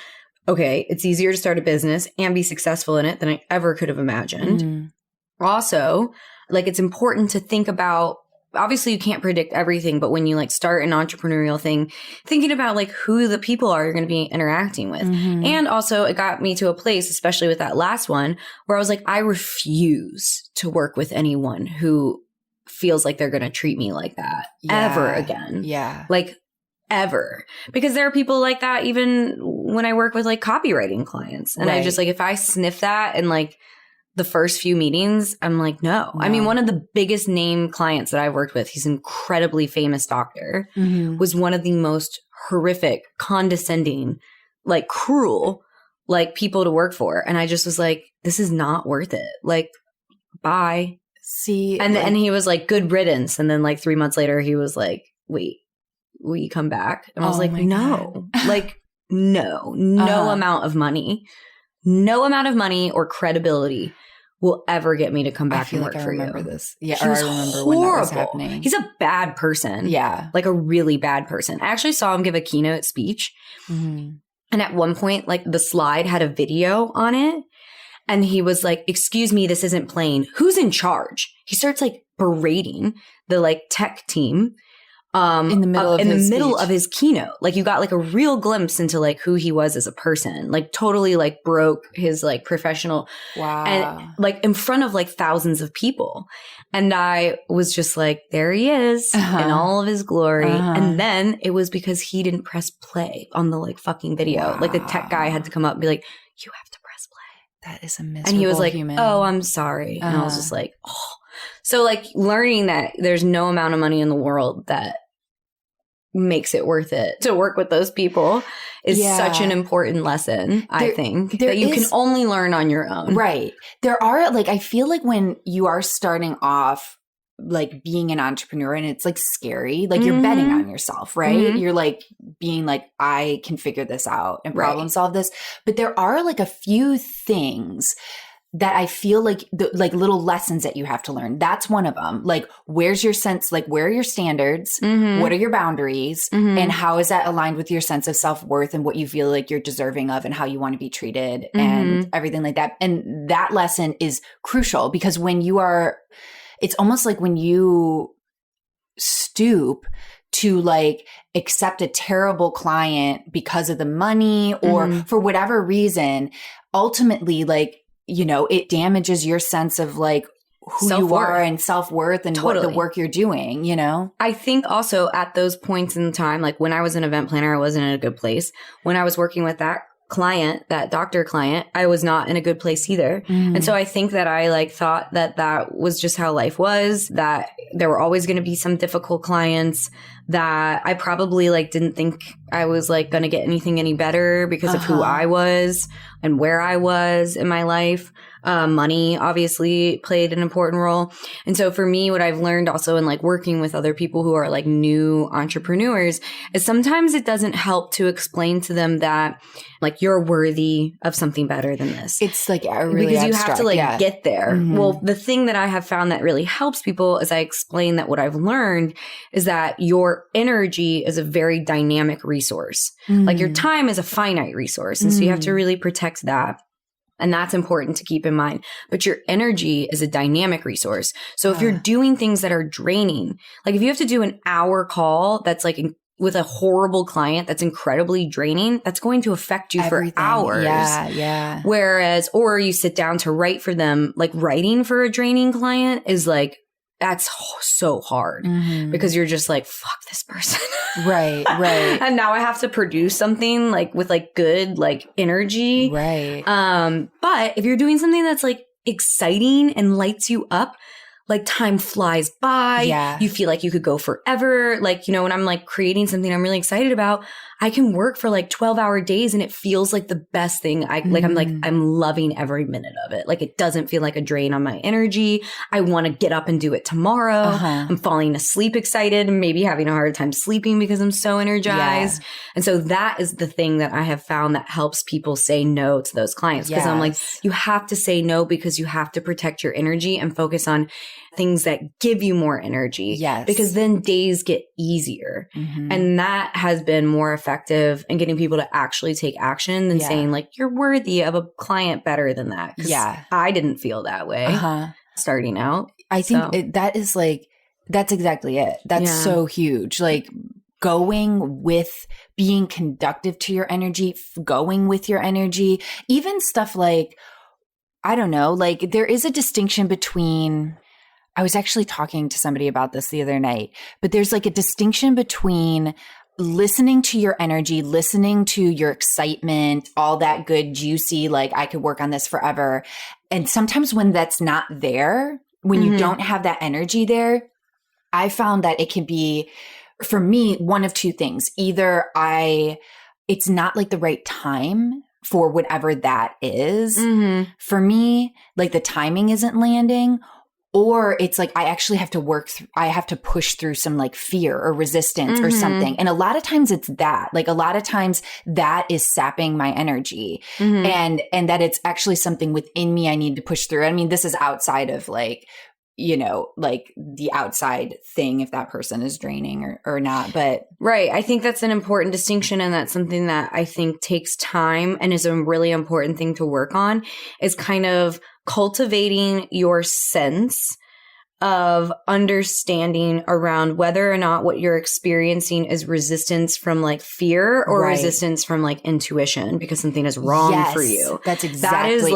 okay, it's easier to start a business and be successful in it than I ever could have imagined. Also, like it's important to think about, obviously you can't predict everything, but when you like start an entrepreneurial thing, thinking about like who the people are you're going to be interacting with. And also it got me to a place, especially with that last one, where I was like, I refuse to work with anyone who feels like they're going to treat me like that ever again. Yeah. Like ever. Because there are people like that even when I work with like copywriting clients. And I just like, if I sniff that and like the first few meetings, I'm like, no. I mean, one of the biggest name clients that I've worked with, he's an incredibly famous doctor, was one of the most horrific, condescending, like cruel, like people to work for. And I just was like, this is not worth it. Like, bye. See. And he was like, good riddance. And then like 3 months later, he was like, wait, will you come back? And I was like, no, like, no amount of money or credibility will ever get me to come back and work for you. I remember this. Yeah, he was I remember horrible. when that was happening. He's a bad person. Yeah. Like a really bad person. I actually saw him give a keynote speech. And at one point, like the slide had a video on it. And he was like, excuse me, this isn't playing. Who's in charge? He starts like berating the like tech team. In the middle of his keynote. Like you got like a real glimpse into like who he was as a person, like totally like broke his like professional and like in front of like thousands of people. And I was just like, there he is in all of his glory. And then it was because he didn't press play on the like fucking video. Like the tech guy had to come up and be like, you have to press play. That is a miserable And he was like, human. oh, I'm sorry. And I was just like, oh. So like learning that there's no amount of money in the world that makes it worth it to work with those people is such an important lesson, I think, that you can only learn on your own. Right. There are like, I feel like when you are starting off like being an entrepreneur and it's like scary, like you're betting on yourself, right? You're like being like, I can figure this out and problem solve this. But there are like a few things that I feel like like little lessons that you have to learn. That's one of them. Like, where's your sense? Like, where are your standards? What are your boundaries? And how is that aligned with your sense of self-worth and what you feel like you're deserving of and how you want to be treated and everything like that. And that lesson is crucial because when you are, it's almost like when you stoop to like accept a terrible client because of the money or for whatever reason, ultimately like, you know, it damages your sense of like who you are and self-worth and what the work you're doing, you know? I think also at those points in time, like when I was an event planner, I wasn't in a good place. When I was working with that client, that doctor client, I was not in a good place either. And so I think that I like thought that that was just how life was, that there were always going to be some difficult clients, that I probably like didn't think I was like going to get anything any better because of who I was and where I was in my life. Money obviously played an important role. And so for me, what I've learned also in like working with other people who are like new entrepreneurs is sometimes it doesn't help to explain to them that like you're worthy of something better than this. It's like really because you abstract, have to like get there. Well, the thing that I have found that really helps people is I explain that what I've learned is that your energy is a very dynamic resource. Like your time is a finite resource. And so you have to really protect that. And that's important to keep in mind. But your energy is a dynamic resource. So if you're doing things that are draining, like if you have to do an hour call that's like with a horrible client that's incredibly draining, that's going to affect you for hours. Yeah. Whereas, or you sit down to write for them, like writing for a draining client is like, that's so hard because you're just like, fuck this person. Right. And now I have to produce something like with like good like energy. Right. But if you're doing something that's like exciting and lights you up, like time flies by. Yeah. You feel like you could go forever. Like, you know, when I'm like creating something I'm really excited about, I can work for like 12-hour days and it feels like the best thing. I'm loving every minute of it. Like it doesn't feel like a drain on my energy. I want to get up and do it tomorrow. I'm falling asleep excited and maybe having a hard time sleeping because I'm so energized. Yeah. And so that is the thing that I have found that helps people say no to those clients. Because I'm like, you have to say no because you have to protect your energy and focus on things that give you more energy. Yes. Because then days get easier. And that has been more effective in getting people to actually take action than saying like, you're worthy of a client better than that. Yeah. I didn't feel that way starting out. I think that is like, that's exactly it. That's so huge. Like going with being conductive to your energy, going with your energy, even stuff like, I don't know, like there is a distinction between, I was actually talking to somebody about this the other night, but there's like a distinction between listening to your energy, listening to your excitement, all that good, juicy, like I could work on this forever. And sometimes when that's not there, when you don't have that energy there, I found that it can be, for me, one of two things. Either it's not like the right time for whatever that is. For me, like the timing isn't landing. Or it's like, I actually have to I have to push through some like fear or resistance or something. And a lot of times it's that, like a lot of times that is sapping my energy and that it's actually something within me I need to push through. I mean, this is outside of like, you know, like the outside thing, if that person is draining or not, but. Right. I think that's an important distinction. And that's something that I think takes time and is a really important thing to work on is kind of cultivating your sense of understanding around whether or not what you're experiencing is resistance from like fear or resistance from like intuition because something is wrong for you. That's exactly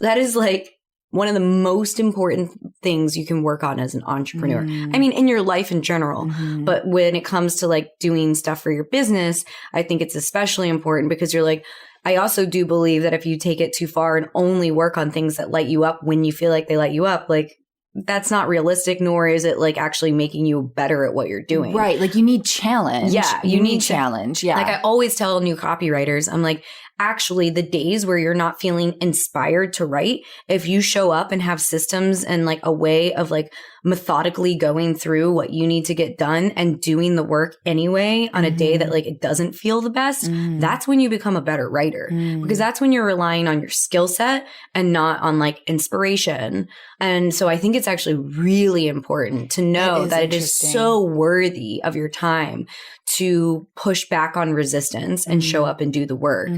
that is like one of the most important things you can work on as an entrepreneur. I mean, in your life in general, but when it comes to like doing stuff for your business, I think it's especially important because you're like, I also do believe that if you take it too far and only work on things that light you up when you feel like they light you up, like that's not realistic, nor is it like actually making you better at what you're doing. Right. Like you need challenge. Yeah. You need challenge. Yeah. Like I always tell new copywriters, I'm like, actually the days where you're not feeling inspired to write, if you show up and have systems and like a way of like methodically going through what you need to get done and doing the work anyway on a day that like it doesn't feel the best, that's when you become a better writer because that's when you're relying on your skill set and not on like inspiration. And so I think it's actually really important to know that it is so worthy of your time to push back on resistance and show up and do the work.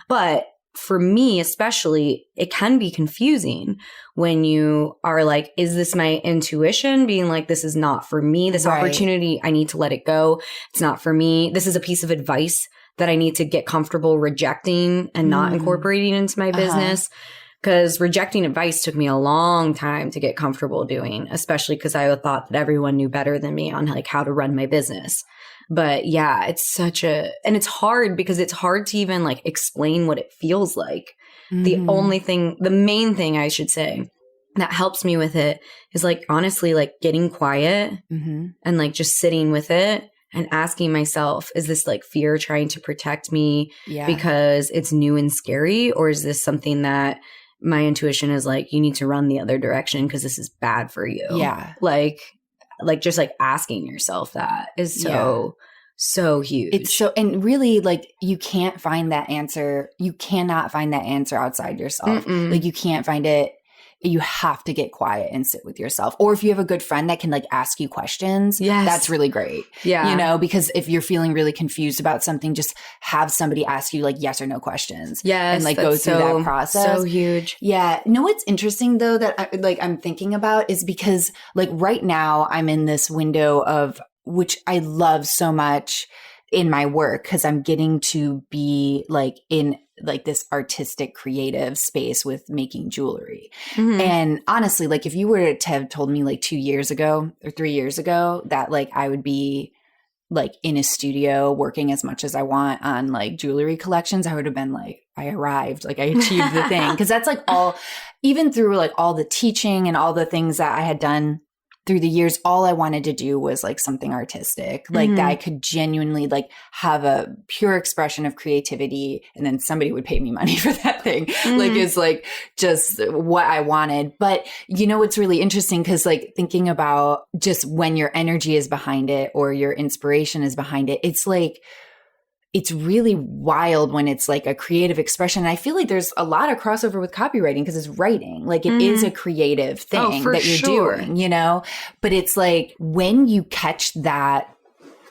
But for me, especially, it can be confusing when you are like, is this my intuition being like, this is not for me, this opportunity, I need to let it go. It's not for me. This is a piece of advice that I need to get comfortable rejecting and not incorporating into my business. Because rejecting advice took me a long time to get comfortable doing, especially because I thought that everyone knew better than me on like how to run my business. But yeah, it's and it's hard because it's hard to even like explain what it feels like. The main thing I should say that helps me with it is like, honestly, like getting quiet and like just sitting with it and asking myself, is this like fear trying to protect me because it's new and scary? Or is this something that my intuition is like, you need to run the other direction because this is bad for you. Yeah. Like just like asking yourself that is so huge. It's so, and really like you can't find that answer. You cannot find that answer outside yourself. Like you can't find it. You have to get quiet and sit with yourself. Or if you have a good friend that can like ask you questions, that's really great. Yeah. You know, because if you're feeling really confused about something, just have somebody ask you like yes or no questions. Yes. And like go through that process. So huge. Yeah. You know what's interesting though that I'm thinking about is because like right now I'm in this window of, which I love so much in my work because I'm getting to be like in like this artistic creative space with making jewelry. And honestly, like if you were to have told me like 2 years ago or 3 years ago that like I would be like in a studio working as much as I want on like jewelry collections, I would have been like, I arrived, like I achieved the thing. Cause that's like all, even through like all the teaching and all the things that I had done through the years, all I wanted to do was like something artistic, like that I could genuinely like have a pure expression of creativity and then somebody would pay me money for that thing. Like it's like just what I wanted. But you know, it's really interesting because like thinking about just when your energy is behind it or your inspiration is behind it, it's like, it's really wild when it's like a creative expression. And I feel like there's a lot of crossover with copywriting because it's writing. Like it is a creative thing that you're doing, you know? But it's like when you catch that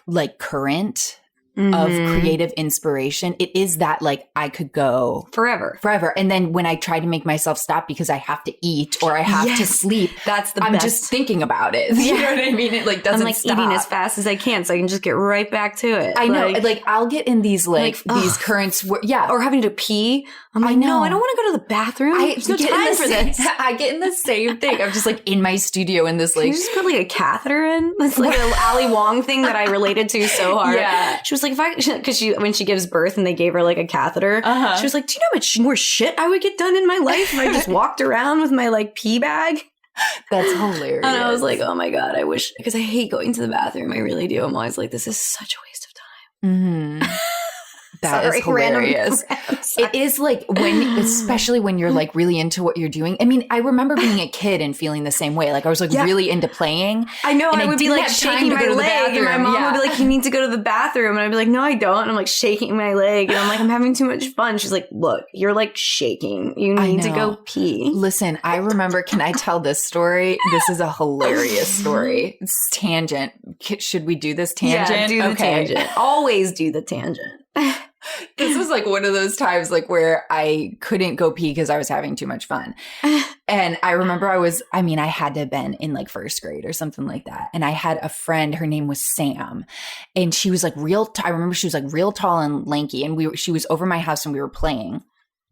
like current of creative inspiration, it is that like I could go forever. And then when I try to make myself stop because I have to eat or I have to sleep, that's the I'm best. Just thinking about it. You know what I mean? It like doesn't I'm like stop. eating as fast as I can so I can just get right back to it. I know. Like I'll get in these like these currents where, or having to pee. I'm like, no, I don't want to go to the bathroom. There's no time for this. I get in the same thing. I'm just like in my studio in this like. Can you just put like a catheter in? It's like an Ali Wong thing that I related to so hard. Yeah. She was like, because when she gives birth and they gave her like a catheter, she was like, do you know how much more shit I would get done in my life if I just walked around with my like pee bag? That's hilarious. And I was like, oh my God, I wish, because I hate going to the bathroom. I really do. I'm always like, this is such a waste of time. That is hilarious. It is like when, especially when you're like really into what you're doing. I mean, I remember being a kid and feeling the same way. Like I was like really into playing. I know. I would be like shaking my leg and my mom would be like, you need to go to the bathroom. And I'd be like, no, I don't. And I'm like shaking my leg. And I'm like, I'm having too much fun. She's like, look, you're like shaking. You need to go pee. Listen, I remember, can I tell this story? This is a hilarious story. It's tangent. Should we do this tangent? Yeah, do the tangent. Always do the tangent. This was like one of those times like where I couldn't go pee because I was having too much fun. And I remember I had to have been in like first grade or something like that. And I had a friend, her name was Sam. And she was like I remember she was like real tall and lanky. And she was over my house and we were playing.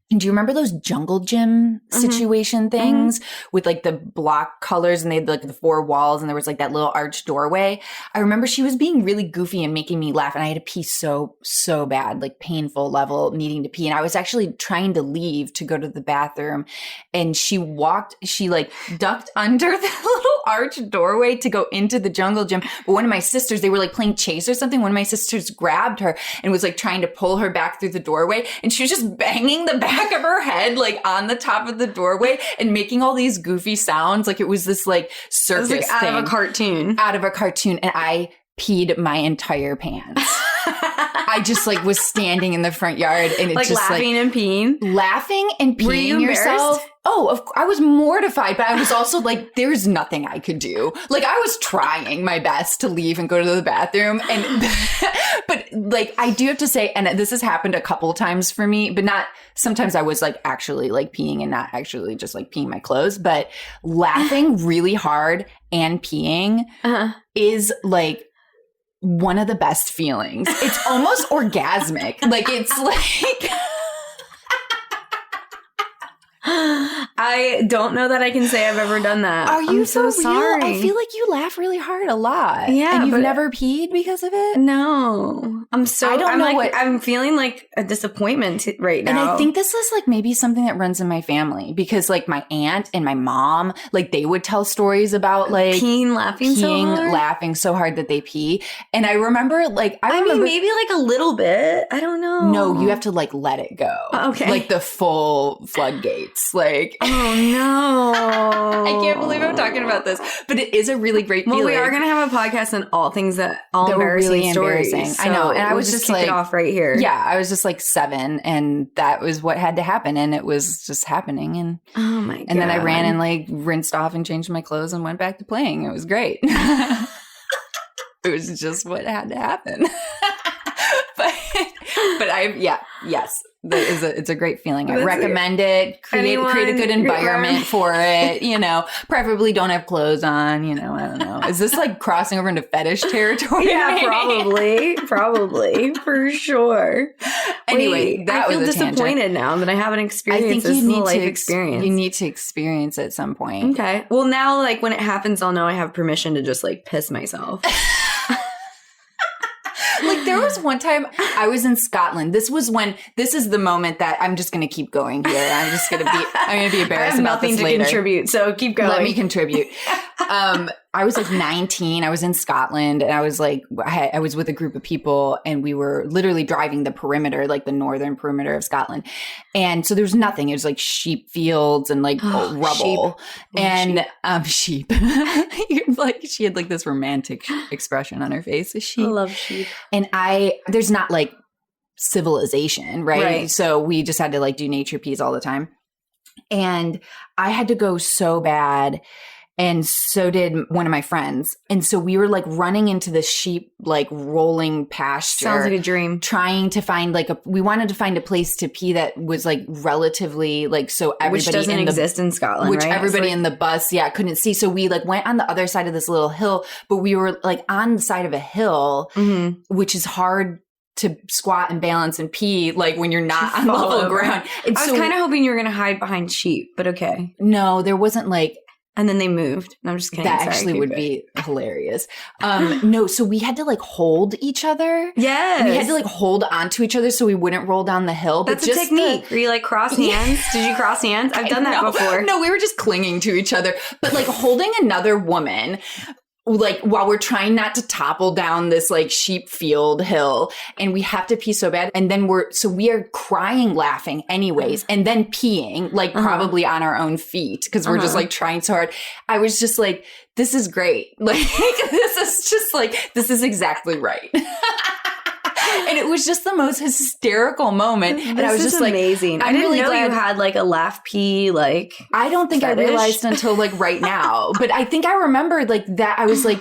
And do you remember those jungle gym situation things with like the block colors and they had like the 4 walls and there was like that little arched doorway? I remember she was being really goofy and making me laugh and I had to pee so bad, like painful level needing to pee. And I was actually trying to leave to go to the bathroom and she like ducked under the little arched doorway to go into the jungle gym. But one of my sisters, they were like playing chase or something. One of my sisters grabbed her and was like trying to pull her back through the doorway and she was just banging the back of her head like on the top of the doorway and making all these goofy sounds like it was this like circus it was like thing. Out of a cartoon. And I peed my entire pants. I just like was standing in the front yard and it like just laughing and peeing. Were you yourself? Oh, I was mortified, but I was also like, there's nothing I could do. Like I was trying my best to leave and go to the bathroom. And, but like, I do have to say, and this has happened a couple times for me, but not, sometimes I was like actually like peeing and not actually just like peeing my clothes, but laughing really hard and peeing is like, one of the best feelings. It's almost orgasmic. Like it's like I I don't know that I can say I've ever done that. Are you I'm so for real? sorry. I feel like you laugh really hard a lot. Yeah, and you've but- never peed because of it? No. I'm feeling like a disappointment right now. And I think this is like maybe something that runs in my family because like my aunt and my mom, like they would tell stories about like peeing, laughing so hard that they pee. And I remember like, I mean, maybe like a little bit. I don't know. No, you have to like let it go. Okay. Like the full floodgates. Like, oh no. I can't believe I'm talking about this, but it is a really great feeling. Well, we are going to have a podcast on all things that embarrassing really stories. embarrassing. I know. And I was just like, kick it off right here. Yeah. I was just like 7 and that was what had to happen. And it was just happening. And oh my God. And then I ran and like rinsed off and changed my clothes and went back to playing. It was great. It was just what had to happen. but yes. It's a great feeling. I recommend it. Create a good environment for it. You know, preferably don't have clothes on. You know, I don't know. Is this like crossing over into fetish territory? Yeah, probably for sure. Anyway, I feel disappointed now that I haven't experienced this life experience. You need to experience it at some point. Okay. Well, now like when it happens, I'll know I have permission to just like piss myself. Like there was one time I was in Scotland. This is the moment that I'm just going to keep going here. I'm going to be embarrassed about this later. I have nothing to contribute, so keep going. Let me contribute. I was like 19. I was in Scotland and I was like, I was with a group of people and we were literally driving the perimeter, like the northern perimeter of Scotland. And so there was nothing. It was like sheep fields and like rubble and sheep. Like she had like this romantic expression on her face. Sheep. I love sheep. And there's not like civilization, right? So we just had to like do nature peas all the time. And I had to go so bad. And so did one of my friends. And so we were like running into the sheep, like rolling pasture. Sounds like a dream. Trying to find we wanted to find a place to pee that was like relatively like, so everybody which doesn't exist in Scotland, which right? everybody in the bus, couldn't see. So we like went on the other side of this little hill, but we were like on the side of a hill, which is hard to squat and balance and pee like when you're not on level ground. And I was kind of hoping you were going to hide behind sheep, but okay. No, there wasn't like, and then they moved. No, I'm just kidding. That actually would be hilarious. No, so we had to like hold each other. Yes. We had to like hold onto each other so we wouldn't roll down the hill. That's a technique. Were you like cross hands? Did you cross hands? I've done that before. No, we were just clinging to each other. But like holding another woman like while we're trying not to topple down this like sheep field hill and we have to pee so bad. And then we are crying, laughing anyways, and then peeing like probably on our own feet because we're just like trying so hard. I was just like, this is great. Like this is exactly right. And it was just the most hysterical moment. And I was just like, amazing. I didn't know you had like a laugh pee, like I don't think fetish. I realized until like right now, but I think I remembered like that. I was like,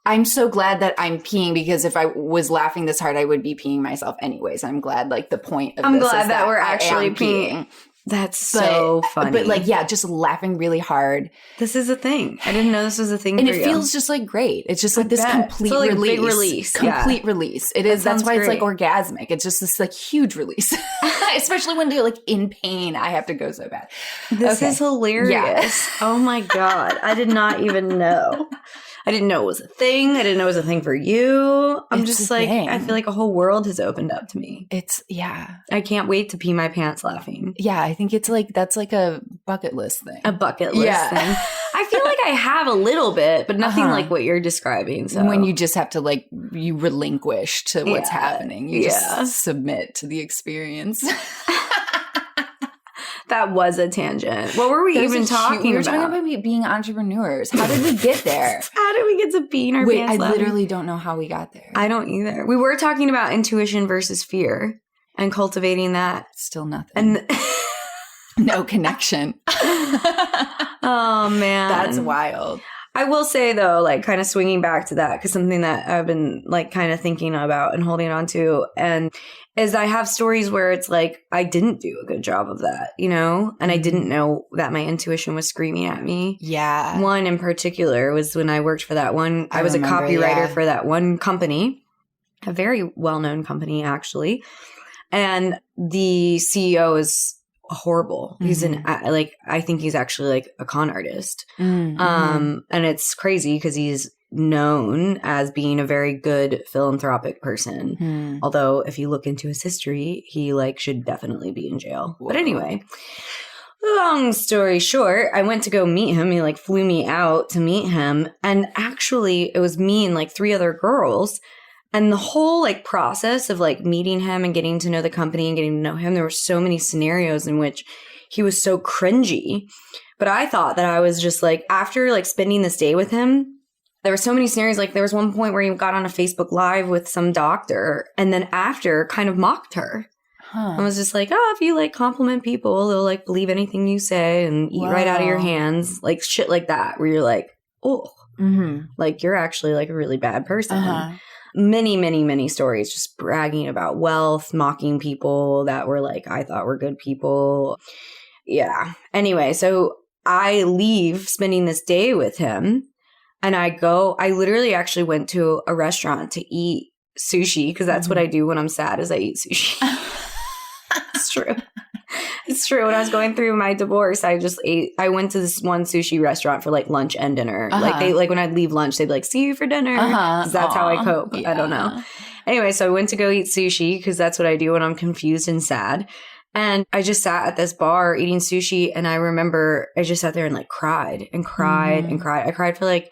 I'm so glad that I'm peeing because if I was laughing this hard, I would be peeing myself anyways. I'm glad like the point of I'm this glad is that we're actually peeing. That's so funny. But like, yeah, just laughing really hard. This is a thing. I didn't know this was a thing and for you. And it feels just like great. It's just like this complete so, like, release. Big release. Complete release. It is. That's why great. It's like orgasmic. It's just this like huge release. Especially when they're like in pain. I have to go so bad. This is hilarious. Yeah. Oh my God. I did not even know. I didn't know it was a thing. I didn't know it was a thing for you. I'm just like, I feel like a whole world has opened up to me. I can't wait to pee my pants laughing. Yeah, I think it's like, that's like a bucket list thing. A bucket list thing. I feel like I have a little bit, but nothing like what you're describing. So when you just have to like, you relinquish to what's happening. You just submit to the experience. That was a tangent. What were we even talking about? We were talking about being entrepreneurs. How did we get there? How did we get to peeing our pants laughing? I literally don't know how we got there. I don't either. We were talking about intuition versus fear and cultivating that. Still nothing. And no connection. Oh, man. That's wild. I will say, though, like kind of swinging back to that, because something that I've been like kind of thinking about and holding on to, and is I have stories where it's like I didn't do a good job of that, you know, and I didn't know that my intuition was screaming at me. Yeah. One in particular was when I worked for that one. I was a copywriter for that one company, a very well-known company, actually. And the CEO is horrible. He's I think he's actually like a con artist. Mm-hmm. And it's crazy because he's known as being a very good philanthropic person. Although if you look into his history, he like should definitely be in jail. Whoa. But anyway, long story short, I went to go meet him. He like flew me out to meet him. And actually it was me and like 3 other girls. And the whole like process of like meeting him and getting to know the company and getting to know him, there were so many scenarios in which he was so cringy. But I thought that I was just like, after like spending this day with him, there were so many scenarios. Like there was one point where he got on a Facebook Live with some doctor and then after kind of mocked her. I was just like, oh, if you like compliment people, they'll like believe anything you say and eat right out of your hands. Like shit like that where you're like, oh, like you're actually like a really bad person. Many, many, many stories just bragging about wealth, mocking people that were like, I thought were good people. Yeah. Anyway, so I leave spending this day with him and I literally actually went to a restaurant to eat sushi because that's what I do when I'm sad is I eat sushi. It's true. It's true. When I was going through my divorce, I went to this one sushi restaurant for like lunch and dinner. Like when I'd leave lunch, they'd be like, see you for dinner. That's how I cope. Yeah. I don't know. Anyway, so I went to go eat sushi because that's what I do when I'm confused and sad. And I just sat at this bar eating sushi. And I remember I just sat there and like cried and cried and cried. I cried for like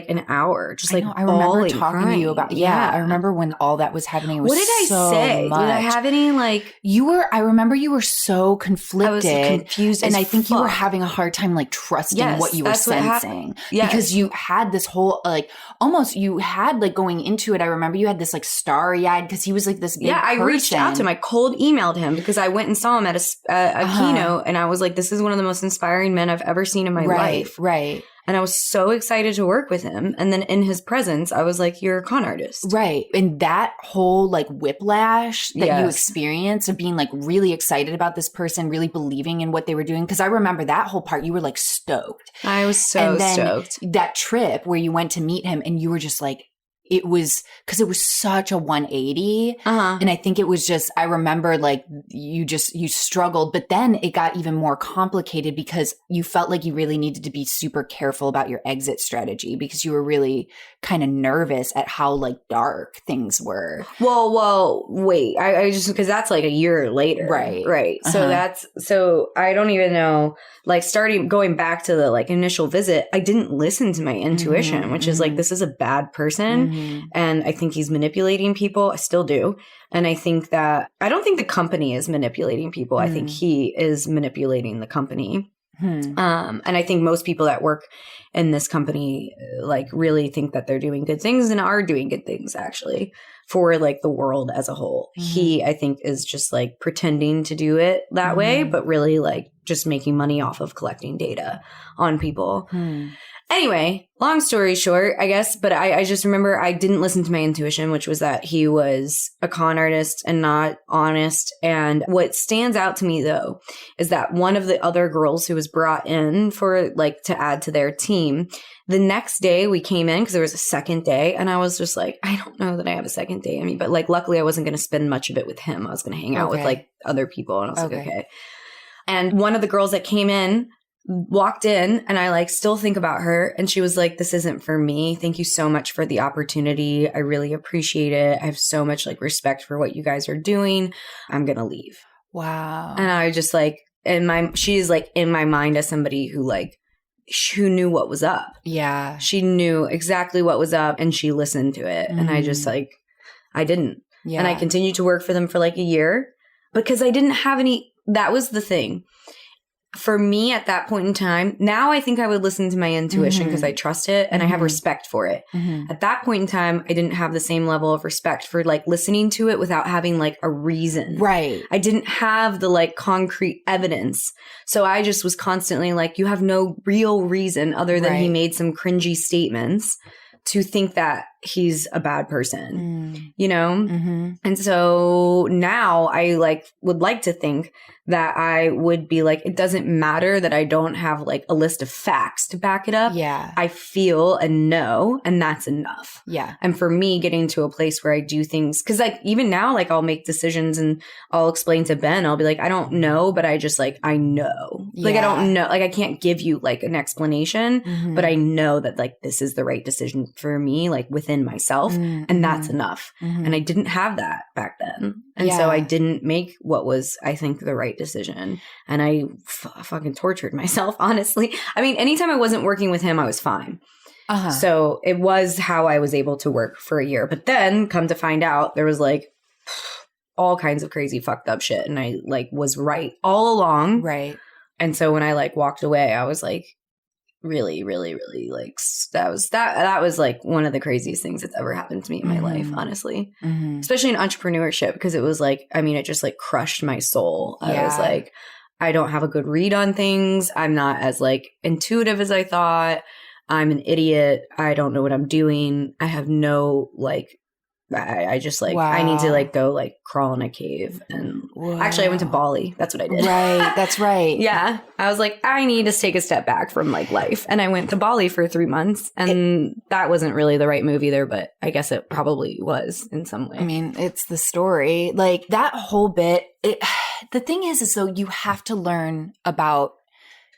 an hour, just like I remember talking to you about I remember when all that was happening. It was what did I say? Much. Did I have any like I remember you were so conflicted. I was confused and I think fuck. You were having a hard time like trusting what you were sensing. Because you had this whole like almost you had like going into it, I remember you had this like starry eyed because he was like this big I reached out to him. I cold emailed him because I went and saw him at a keynote and I was like, this is one of the most inspiring men I've ever seen in my life. Right. And I was so excited to work with him. And then in his presence, I was like, you're a con artist. Right. And that whole like whiplash that you experienced of being like really excited about this person, really believing in what they were doing. Because I remember that whole part, you were like stoked. I was so stoked. That trip where you went to meet him and you were just like, it was because it was such a 180. And I think it was just, I remember like you struggled, but then it got even more complicated because you felt like you really needed to be super careful about your exit strategy because you were really kind of nervous at how like dark things were. Well, wait, I just, because that's like a year later. Right. So I don't even know, like going back to the like initial visit, I didn't listen to my intuition, which is like, this is a bad person. And I think he's manipulating people. I still do. And I think that I don't think the company is manipulating people. I think he is manipulating the company. And I think most people that work in this company like really think that they're doing good things and are doing good things actually for like the world as a whole. He, I think, is just like pretending to do it that way, but really like just making money off of collecting data on people. Anyway, long story short, I guess, but I just remember I didn't listen to my intuition, which was that he was a con artist and not honest. And what stands out to me, though, is that one of the other girls who was brought in for like to add to their team, the next day we came in because there was a second day and I was just like, I don't know that I have a second day in me, but like luckily I wasn't going to spend much of it with him. I was going to hang out with like other people and I was like, okay. And one of the girls that came in walked in and I like still think about her and she was like, this isn't for me. Thank you so much for the opportunity. I really appreciate it. I have so much like respect for what you guys are doing. I'm going to leave. Wow. And I just like, she's like in my mind as somebody who like, who knew what was up. Yeah. She knew exactly what was up and she listened to it. And I just like, I didn't. Yeah. And I continued to work for them for like a year because I didn't have any, that was the thing. For me at that point in time, now I think I would listen to my intuition because I trust it and I have respect for it. At that point in time, I didn't have the same level of respect for like listening to it without having like a reason. Right. I didn't have the like concrete evidence. So I just was constantly like, you have no real reason other than he made some cringy statements to think that he's a bad person, you know? Mm-hmm. And so now I like would like to think that I would be like, it doesn't matter that I don't have like a list of facts to back it up. Yeah. I feel and know, and that's enough. Yeah. And for me, getting to a place where I do things, because like even now, like I'll make decisions and I'll explain to Ben, I'll be like, I don't know, but I just like, I know. Yeah. Like I don't know, like I can't give you like an explanation, but I know that like this is the right decision for me, like within myself, and that's enough. And I didn't have that back then. And so I didn't make what was, I think, the right decision. And I fucking tortured myself, honestly. I mean, anytime I wasn't working with him, I was fine. So it was how I was able to work for a year. But then come to find out there was like all kinds of crazy fucked up shit. And I like was right all along. Right. And so when I like walked away, I was like, really, really, really like that was like one of the craziest things that's ever happened to me in my life, honestly, especially in entrepreneurship, because it was like, I mean, it just like crushed my soul. I was like, I don't have a good read on things. I'm not as like intuitive as I thought. I'm an idiot. I don't know what I'm doing. I have no like, I just like, I need to like go like crawl in a cave. And actually I went to Bali. That's what I did. Right. That's right. Yeah. I was like, I need to take a step back from like life. And I went to Bali for 3 months, and that wasn't really the right move either, but I guess it probably was in some way. I mean, it's the story. Like that whole bit, the thing is though, you have to learn about,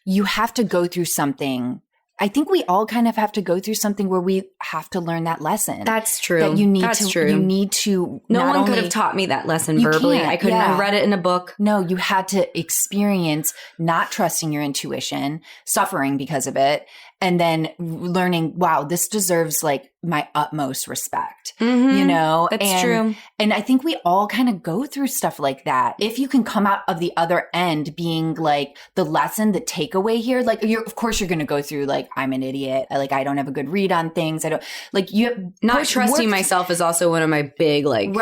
you have to go through something. I think we all kind of have to go through something where we have to learn that lesson. That's true. That you need That's to. True. You need to. No one could have taught me that lesson verbally. I couldn't have read it in a book. No, you had to experience not trusting your intuition, suffering because of it, and then learning, wow, this deserves like my utmost respect, you know? That's true. And I think we all kind of go through stuff like that. If you can come out of the other end being like the lesson, the takeaway here, like of course you're going to go through like, I'm an idiot. I don't have a good read on things. I don't like you. Not trusting myself is also one of my big like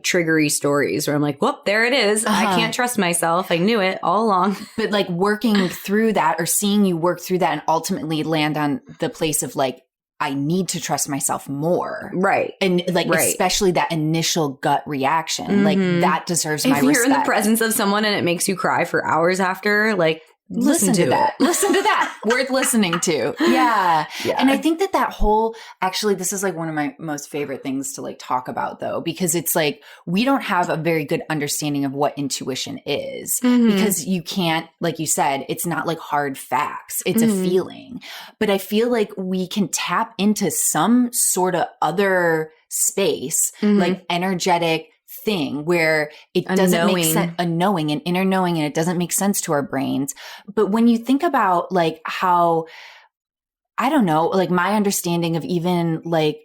triggery stories where I'm like, whoop, there it is. I can't trust myself. I knew it all along. But like working through that or seeing you work through that and ultimately land on the place of like, I need to trust myself more. Right. And like, especially that initial gut reaction, like that deserves my respect. If you're in the presence of someone and it makes you cry for hours after, like, listen to that. Listen to that. Worth listening to. Yeah. And I think that whole, actually, this is like one of my most favorite things to like talk about though, because it's like, we don't have a very good understanding of what intuition is because you can't, like you said, it's not like hard facts. It's a feeling. But I feel like we can tap into some sort of other space, like energetic thing where it doesn't make sense, a knowing, an inner knowing, and it doesn't make sense to our brains. But when you think about like how, I don't know, like my understanding of even like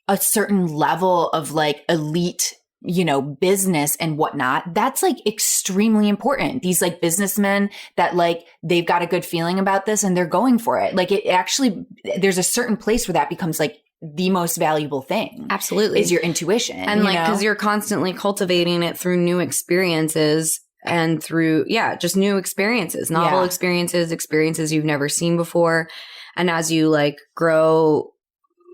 a certain level of like elite, you know, business and whatnot, that's like extremely important. These like businessmen that like, they've got a good feeling about this and they're going for it. Like it actually, there's a certain place where that becomes like the most valuable thing. Absolutely. Is your intuition. And like, because you're constantly cultivating it through new experiences and through, just new experiences, novel experiences you've never seen before. And as you like grow,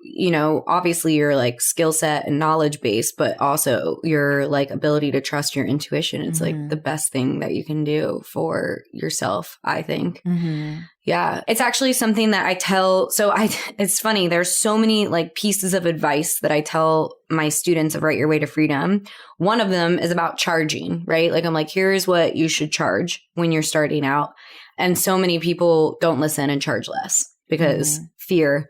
you know, obviously your like skill set and knowledge base, but also your like ability to trust your intuition. It's like the best thing that you can do for yourself, I think. Yeah. It's actually something that I tell. It's funny. There's so many like pieces of advice that I tell my students of Write Your Way to Freedom. One of them is about charging, right? Like I'm like, here's what you should charge when you're starting out. And so many people don't listen and charge less because fear,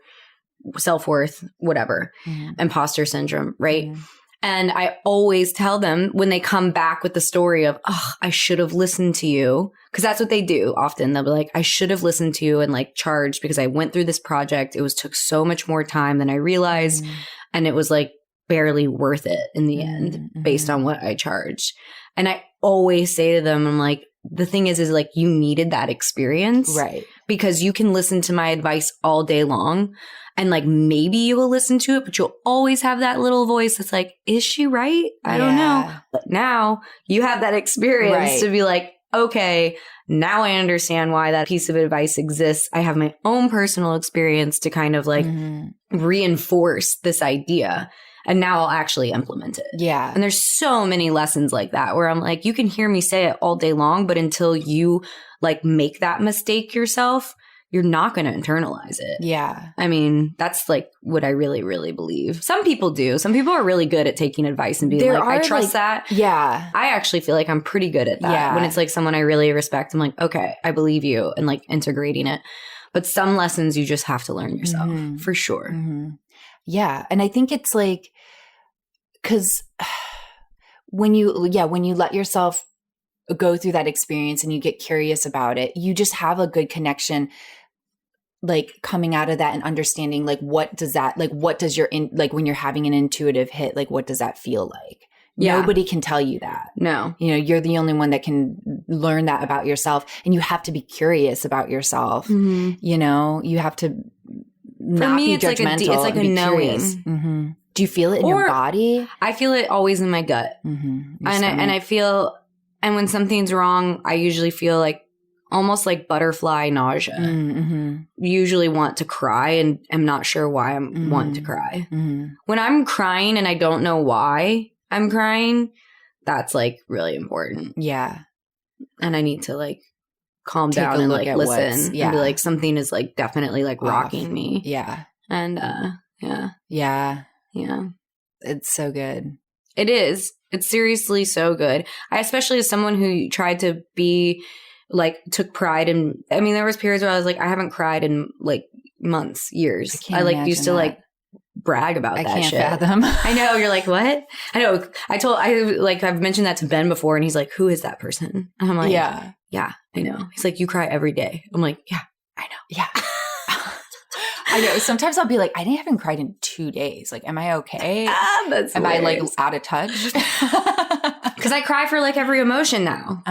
self-worth, whatever, imposter syndrome, right? And I always tell them when they come back with the story of, oh, I should have listened to you. Because that's what they do often. They'll be like, I should have listened to you and like charged because I went through this project. It took so much more time than I realized. And it was like barely worth it in the end based on what I charged. And I always say to them, I'm like, the thing is like you needed that experience. Right. Because you can listen to my advice all day long. And like, maybe you will listen to it, but you'll always have that little voice that's like, is she right? I don't know. But now you have that experience to be like, okay, now I understand why that piece of advice exists. I have my own personal experience to kind of like reinforce this idea. And now I'll actually implement it. Yeah. And there's so many lessons like that where I'm like, you can hear me say it all day long, but until you like make that mistake yourself, you're not going to internalize it. Yeah. I mean, that's like what I really, really believe. Some people do. Some people are really good at taking advice and being like, I trust that. Yeah. I actually feel like I'm pretty good at that. Yeah. When it's like someone I really respect, I'm like, okay, I believe you, and like integrating it. But some lessons you just have to learn yourself, for sure. Yeah. And I think it's like, because when you let yourself go through that experience and you get curious about it, you just have a good connection, like coming out of that and understanding, like, what does when you're having an intuitive hit, like, what does that feel like? Yeah. Nobody can tell you that. No. You know, you're the only one that can learn that about yourself, and you have to be curious about yourself. You know, you have to not be judgmental. It's like a knowing. Do you feel it in your body? I feel it always in my gut. And I feel, and when something's wrong, I usually feel like almost like butterfly nausea. Usually want to cry and I'm not sure why I'm wanting to cry. When I'm crying and I don't know why I'm crying, that's like really important. Yeah. And I need to like calm down and like listen and be like, something is like definitely like rocking me. Yeah. And yeah. It's so good. It is. It's seriously so good. I, especially as someone who tried to be like, took pride in, I mean, there was periods where I was like, I haven't cried in like months, years. I like used to like brag about that shit. I can't fathom. I know. You're like, what? I know. I've mentioned that to Ben before, and he's like, who is that person? And I'm like, yeah, I know. He's like, you cry every day. I'm like, yeah, I know. Yeah. I know. Sometimes I'll be like, I haven't cried in 2 days. Like, am I okay? Am I like out of touch? Because I cry for like every emotion now.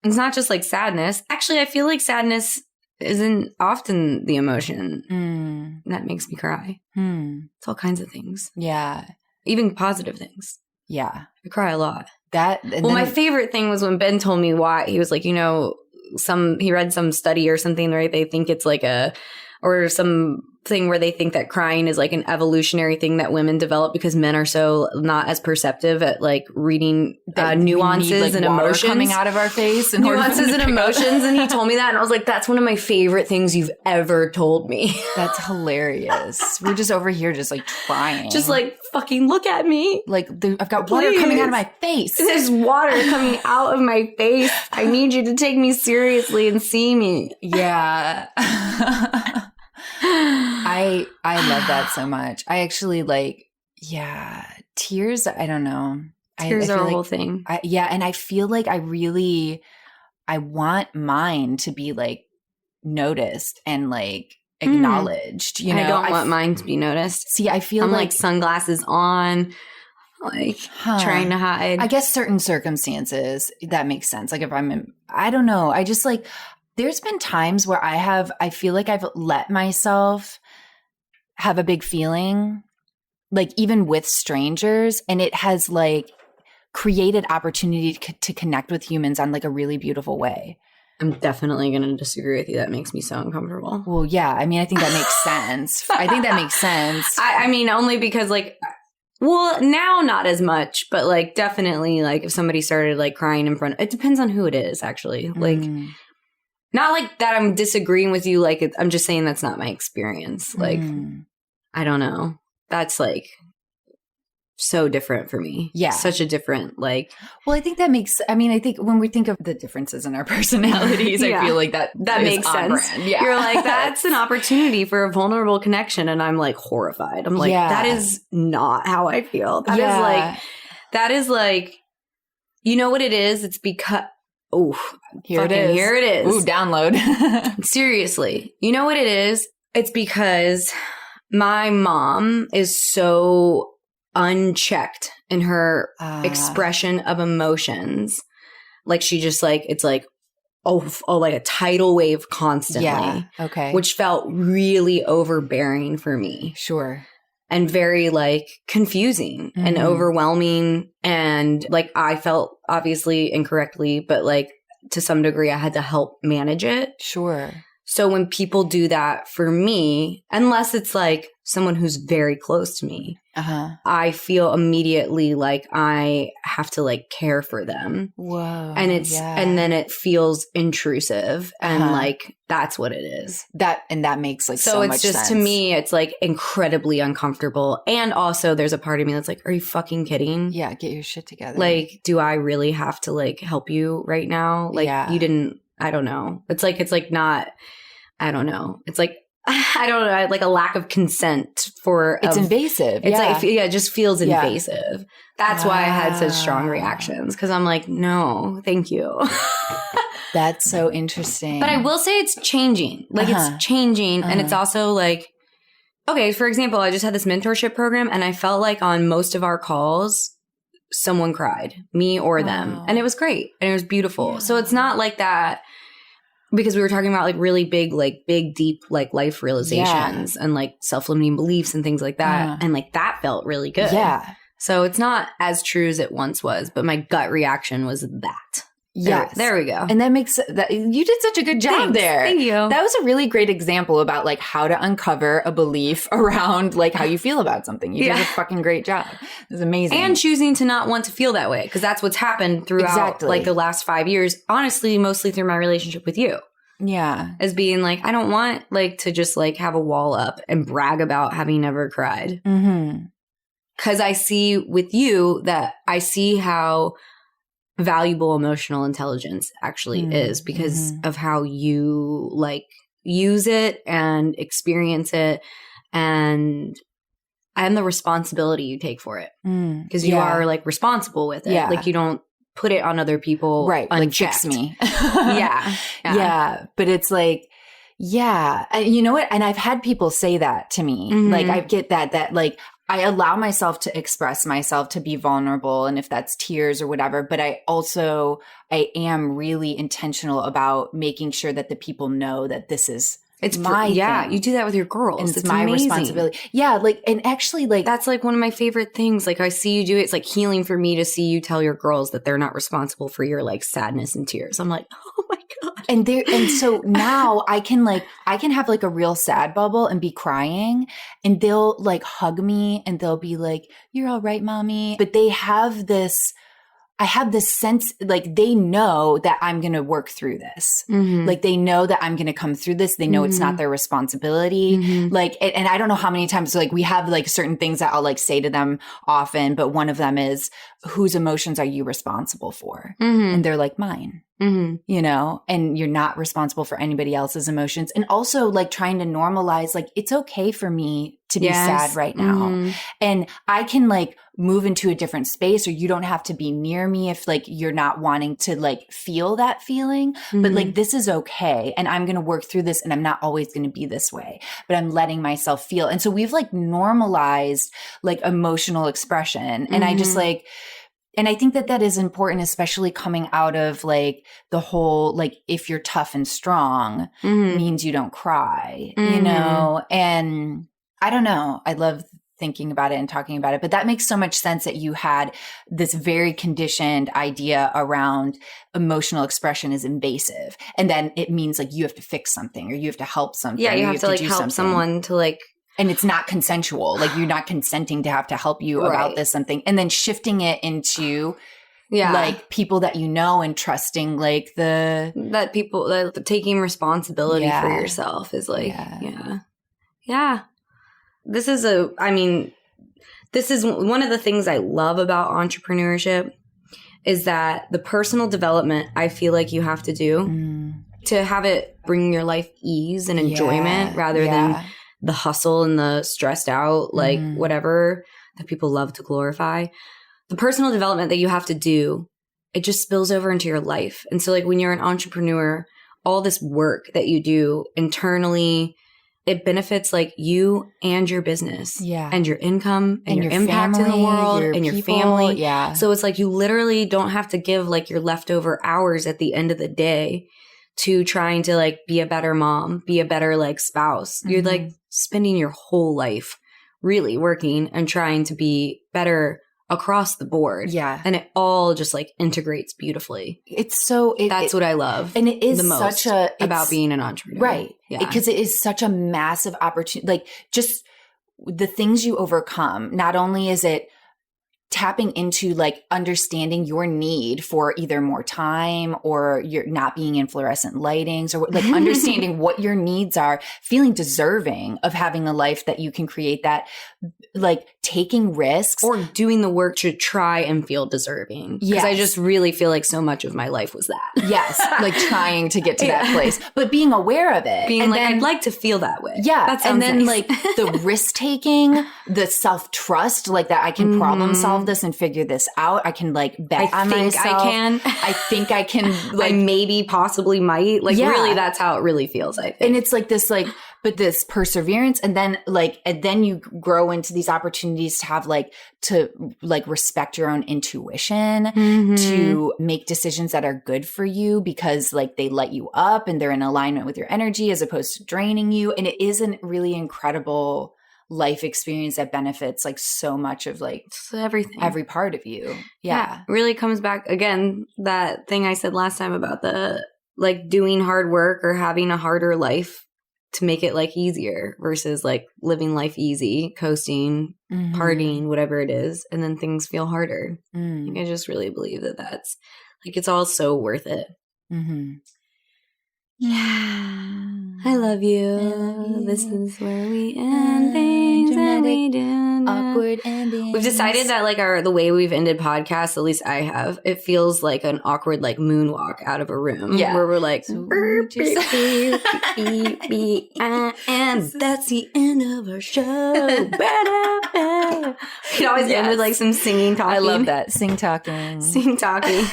It's not just like sadness. Actually, I feel like sadness isn't often the emotion that makes me cry. It's all kinds of things. Yeah. Even positive things. Yeah. I cry a lot. My favorite thing was when Ben told me why. He was like, you know, he read some study or something where they think it's like or some thing where they think that crying is like an evolutionary thing that women develop because men are so not as perceptive at like reading nuances need, like, and emotions coming out of our face and nuances and emotions. And he told me that, and I was like, that's one of my favorite things you've ever told me. That's hilarious. We're just over here just like trying, just like, fucking look at me. Like, I've got water coming out of my face. There's water coming out of my face. I need you to take me seriously and see me. Yeah. I love that so much. I actually tears. I don't know. Tears are a whole thing. And I feel like I want mine to be like noticed and like acknowledged. You know, I don't want mine to be noticed. See, I feel I'm like sunglasses on, like trying to hide. I guess certain circumstances that makes sense. Like if I don't know. I just like. There's been times where I feel like I've let myself have a big feeling, like even with strangers, and it has like created opportunity to connect with humans on like a really beautiful way. I'm definitely going to disagree with you. That makes me so uncomfortable. Well, yeah. I mean, I think that makes sense. I think that makes sense. I mean, only because like, well, now not as much, but like definitely like if somebody started like crying in front, it depends on who it is actually. Like, not like that I'm disagreeing with you. Like, I'm just saying that's not my experience. Like, I don't know. That's like so different for me. Yeah. Such a different, like. Well, I think I think when we think of the differences in our personalities, I feel like that makes sense. Brand. Yeah. You're like, that's an opportunity for a vulnerable connection. And I'm like horrified. I'm like, that is not how I feel. That is like, you know what it is? It's because. Oh, here it is. Ooh, download. Seriously. You know what it is? It's because my mom is so unchecked in her expression of emotions. Like she just like, it's like, like a tidal wave constantly. Yeah. Okay. Which felt really overbearing for me. Sure. And very like confusing and overwhelming. And like I felt obviously incorrectly, but like to some degree I had to help manage it. Sure. So when people do that for me, unless it's like someone who's very close to me, I feel immediately like I have to like care for them. Whoa. And and then it feels intrusive and like that's what it is. That makes like so much sense. So it's just, to me, it's like incredibly uncomfortable. And also there's a part of me that's like, are you fucking kidding? Yeah. Get your shit together. Like, do I really have to like help you right now? Like you didn't, I don't know. It's like not, I don't know. It's like, I don't know, like a lack of consent for. It's invasive. It's like, it just feels invasive. That's why I had such strong reactions, because I'm like, no, thank you. That's so interesting. But I will say it's changing. Like it's changing. And it's also like, okay, for example, I just had this mentorship program and I felt like on most of our calls, someone cried, me or them. And it was great. And it was beautiful. Yeah. So it's not like that. Because we were talking about like really big, deep, like life realizations and like self-limiting beliefs and things like that. And like that felt really good. Yeah. So it's not as true as it once was, but my gut reaction was that. Yes. There we go. And that makes that you did such a good job there. Thank you. That was a really great example about like how to uncover a belief around like how you feel about something. You did a fucking great job. It was amazing. And choosing to not want to feel that way, because that's what's happened throughout like the last 5 years. Honestly, mostly through my relationship with you. Yeah. As being like, I don't want like to just like have a wall up and brag about having never cried. Because I see with you that I see how valuable emotional intelligence actually is, because of how you like use it and experience it, and the responsibility you take for it, because you are like responsible with it. Like you don't put it on other people, right? Unchecked. Like fix me. Yeah. But it's like, you know what? And I've had people say that to me. Like I get that like I allow myself to express myself, to be vulnerable, and if that's tears or whatever, but I am really intentional about making sure that the people know that this is my thing. You do that with your girls. And it's my responsibility. Yeah, like, and actually, like, that's like one of my favorite things. Like, I see you do it. It's like healing for me to see you tell your girls that they're not responsible for your like sadness and tears. I'm like, oh my God. And so now I can have like a real sad bubble and be crying, and they'll like hug me and they'll be like, "You're all right, mommy." But I have this sense, like they know that I'm going to work through this. Like they know that I'm going to come through this. They know it's not their responsibility. Like, and I don't know how many times, like we have like certain things that I'll like say to them often, but one of them is, whose emotions are you responsible for? And they're like, mine. You know, and you're not responsible for anybody else's emotions. And also like trying to normalize, like, it's okay for me to be sad right now. And I can like move into a different space, or you don't have to be near me if like you're not wanting to like feel that feeling, but like, this is okay. And I'm going to work through this, and I'm not always going to be this way, but I'm letting myself feel. And so we've like normalized like emotional expression. And I just like, and I think that is important, especially coming out of like the whole, like, if you're tough and strong means you don't cry, you know? And I don't know. I love thinking about it and talking about it, but that makes so much sense that you had this very conditioned idea around emotional expression is invasive. And then it means like you have to fix something, or you have to help something. Yeah, you have to like help someone to like. And it's not consensual. Like you're not consenting to have to help you about this something. And then shifting it into like people that you know, and trusting like that taking responsibility for yourself is like, This is one of the things I love about entrepreneurship, is that the personal development I feel like you have to do to have it bring your life ease and enjoyment rather than the hustle and the stressed out, like whatever that people love to glorify. The personal development that you have to do, it just spills over into your life. And so like when you're an entrepreneur, all this work that you do internally, it benefits like you and your business and your income and your impact family, in the world and your family. Yeah. So it's like you literally don't have to give like your leftover hours at the end of the day to trying to like be a better mom, be a better like spouse. You're like spending your whole life really working and trying to be better across the board. Yeah. And it all just like integrates beautifully. It's so, that's what I love. And it is the most about being an entrepreneur. Right. Yeah. Because it is such a massive opportunity. Like just the things you overcome, not only is it tapping into like understanding your need for either more time or you're not being in fluorescent lightings or like understanding what your needs are, feeling deserving of having a life that you can create, that like taking risks or doing the work to try and feel deserving. Because I just really feel like so much of my life was that. Yes. Like trying to get to that place, but being aware of it. Being like, I'd like to feel that way. Yeah. That sounds and then nice. like the risk taking, the self-trust, like that I can problem solve this and figure this out. I can like bet on myself. I think I can. Like, I maybe possibly might. Like really, that's how it really feels, I think. And it's like this, like, but this perseverance, and then you grow into these opportunities to have to respect your own intuition, to make decisions that are good for you because like they light you up and they're in alignment with your energy as opposed to draining you. And it is a really incredible life experience that benefits like so much of like everything, every part of you. Yeah. Really comes back again, that thing I said last time about the like doing hard work or having a harder life to make it like easier versus like living life easy, coasting, partying, whatever it is. And then things feel harder. Like, I just really believe that that's like, it's all so worth it. Yeah. I love you. This is where we end things and we do awkward endings. We've decided that like the way we've ended podcasts, at least I have, it feels like an awkward like moonwalk out of a room. Yeah. Where we're like, and that's the end of our show. We always end with like some singing talking. I love that. Sing talking. Sing talking.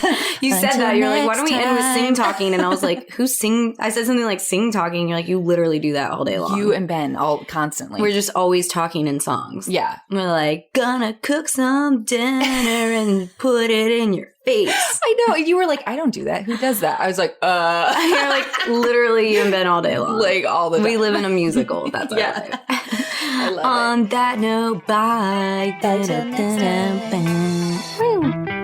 You said that. You're like, why don't we end with sing talking? And I was like, who's sing? I said something like sing talking. You're like, you literally do that all day long. You and Ben all constantly. We're just always talking in songs. Yeah. We're like, gonna cook some dinner and put it in your face. I know. You were like, I don't do that. Who does that? I was like, You're like, literally you and Ben all day long. Like all the time. We live in a musical. That's our life. I love On that note, bye. Until next time.